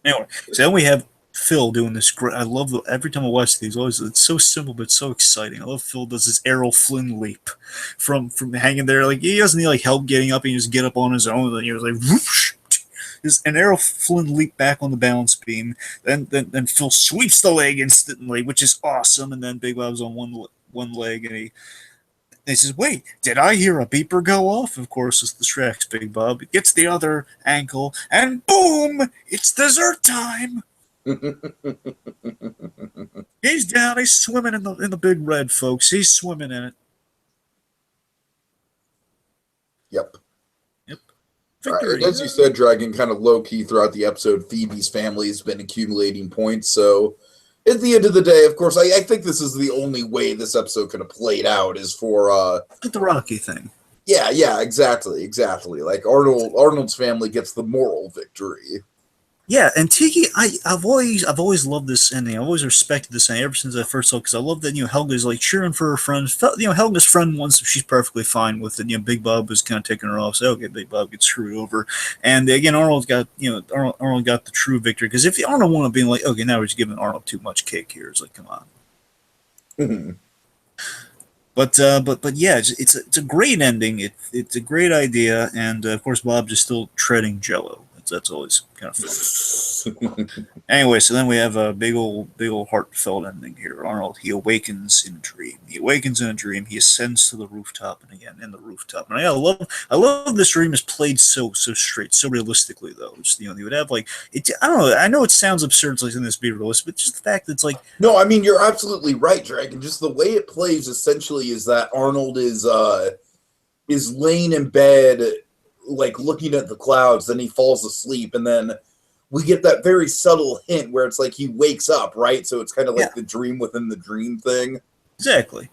Anyway, so then we have Phil doing this great. I love every time I watch these. It's so simple but so exciting. I love Phil does this Errol Flynn leap from hanging there. Like he doesn't need help getting up. He just get up on his own. And he was like whoosh. An Errol Flynn leap back on the balance beam. Then Phil sweeps the leg instantly, which is awesome. And then Big Bob's on one leg, and he says, "Wait, did I hear a beeper go off?" Of course, it's the Shreks. Big Bob gets the other ankle, and boom! It's dessert time. He's down. He's swimming in the big red, folks. He's swimming in it. Yep. Victory. As you said, Dragon, kind of low-key throughout the episode, Phoebe's family has been accumulating points. So at the end of the day, of course, I think this is the only way this episode could have played out is for the Rocky thing. Yeah, exactly. Like Arnold's family gets the moral victory. Yeah, and Tiki, I've always loved this ending. I've always respected this ending ever since I first saw it, because I love that Helga's like cheering for her friend. Helga's friend wants, she's perfectly fine with it. Big Bob was kind of taking her off, so okay, Big Bob gets screwed over, and again Arnold got the true victory, because if Arnold wanted to be like, okay, now we're just giving Arnold too much cake here, it's like, come on. Mm-hmm. But yeah, it's a great ending. It's a great idea, and of course Bob's just still treading Jello. That's always kind of fun. Anyway, so then we have a big old heartfelt ending here. Arnold, he awakens in a dream. He ascends to the rooftop, and again in the rooftop. And I love this dream is played so straight, so realistically though. Just, you would have like it. I don't know. I know it sounds absurd, like in this be realistic, but just the fact that it's like. No, I mean you're absolutely right, Dragon. Just the way it plays essentially is that Arnold is laying in bed, like looking at the clouds, then he falls asleep, and then we get that very subtle hint where it's like he wakes up, right? So it's kind of like the dream within the dream thing. Exactly.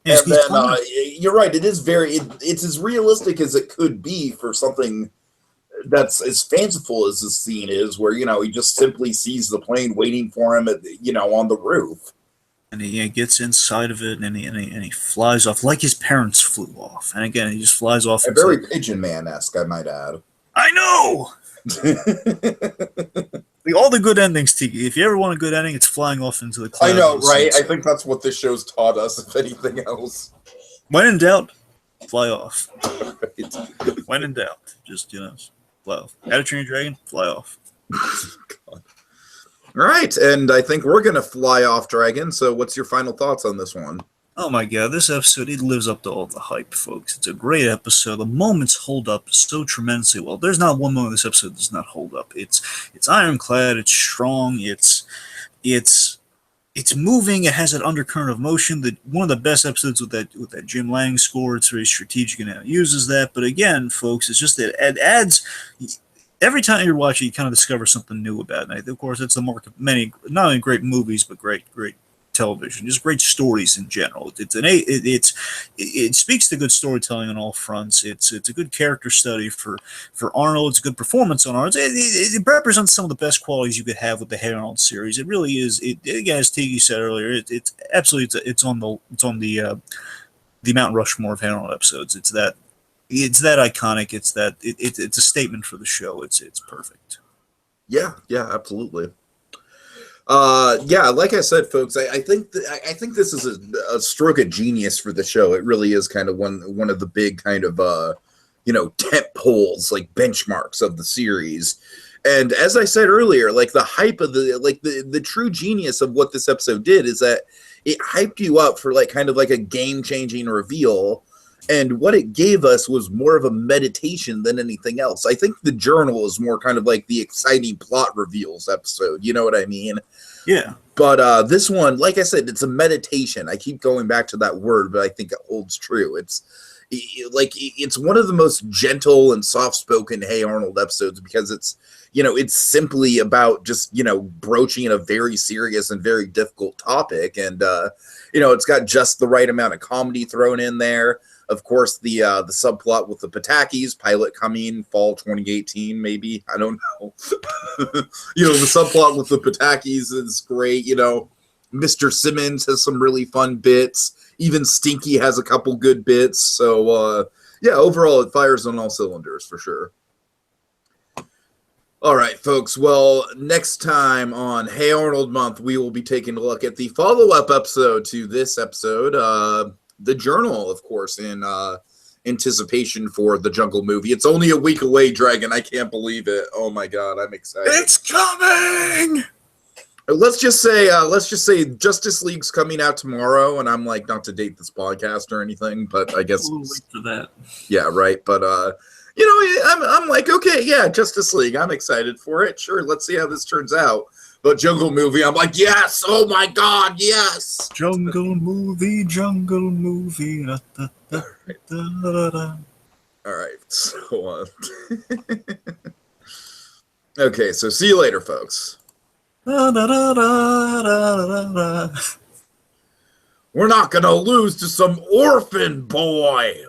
And then you're right, it is it's as realistic as it could be for something that's as fanciful as this scene is, where, he just simply sees the plane waiting for him on the roof. And he gets inside of it, and he flies off like his parents flew off. And again, he just flies off. Very Pigeon Man-esque, I might add. I know! All the good endings, Tiki. If you ever want a good ending, it's flying off into the clouds. I know, right? I think that's what this show's taught us, if anything else. When in doubt, fly off. Right. When in doubt, just, fly off. How to Train Your Dragon, fly off. God. All right, and I think we're going to fly off, Dragon. So what's your final thoughts on this one? Oh my god, this episode, it lives up to all the hype, folks. It's a great episode. The moments hold up so tremendously well. There's not one moment in this episode that does not hold up. It's ironclad, it's strong, it's moving, it has that undercurrent of motion. One of the best episodes with that Jim Lang score. It's very strategic and how it uses that. But again, folks, it's just that it adds. Every time you're watching, you kind of discover something new about it. And of course, it's the mark of many, not only great movies, but great television, just great stories in general. It speaks to good storytelling on all fronts. It's a good character study for Arnold. It's a good performance on Arnold. It represents some of the best qualities you could have with the Hey Arnold series. It really is. Again, as Tiki said earlier, it's absolutely it's on the Mount Rushmore of Hey Arnold episodes. It's that iconic. It's a statement for the show. It's perfect. Yeah, absolutely. Like I said, folks, I think this is a stroke of genius for the show. It really is kind of one of the big kind of tent poles, like benchmarks of the series. And as I said earlier, like the hype of the true genius of what this episode did is that it hyped you up for like kind of like a game-changing reveal. And what it gave us was more of a meditation than anything else. I think the journal is more kind of like the exciting plot reveals episode. You know what I mean? Yeah. But this one, like I said, it's a meditation. I keep going back to that word, but I think it holds true. It's one of the most gentle and soft-spoken Hey Arnold episodes because it's simply about just, broaching a very serious and very difficult topic. And, it's got just the right amount of comedy thrown in there. Of course, the subplot with the Patakis, pilot coming fall 2018, maybe. I don't know. The subplot with the Patakis is great. Mr. Simmons has some really fun bits. Even Stinky has a couple good bits. So, overall, it fires on all cylinders for sure. All right, folks. Well, next time on Hey Arnold Month, we will be taking a look at the follow-up episode to this episode, The Journal, of course, in anticipation for the Jungle movie. It's only a week away, Dragon. I can't believe it. Oh my god, I'm excited. It's coming! Let's just say Justice League's coming out tomorrow, and I'm like, not to date this podcast or anything, but I guess we'll wait for that. Yeah, right. But I'm like, okay, yeah, Justice League. I'm excited for it. Sure, let's see how this turns out. But Jungle Movie, I'm like, yes! Oh my god, yes! Jungle Movie. Da, da, da, da, da, da. All right, so okay, so see you later, folks. Da, da, da, da, da, da. We're not gonna lose to some orphan boy.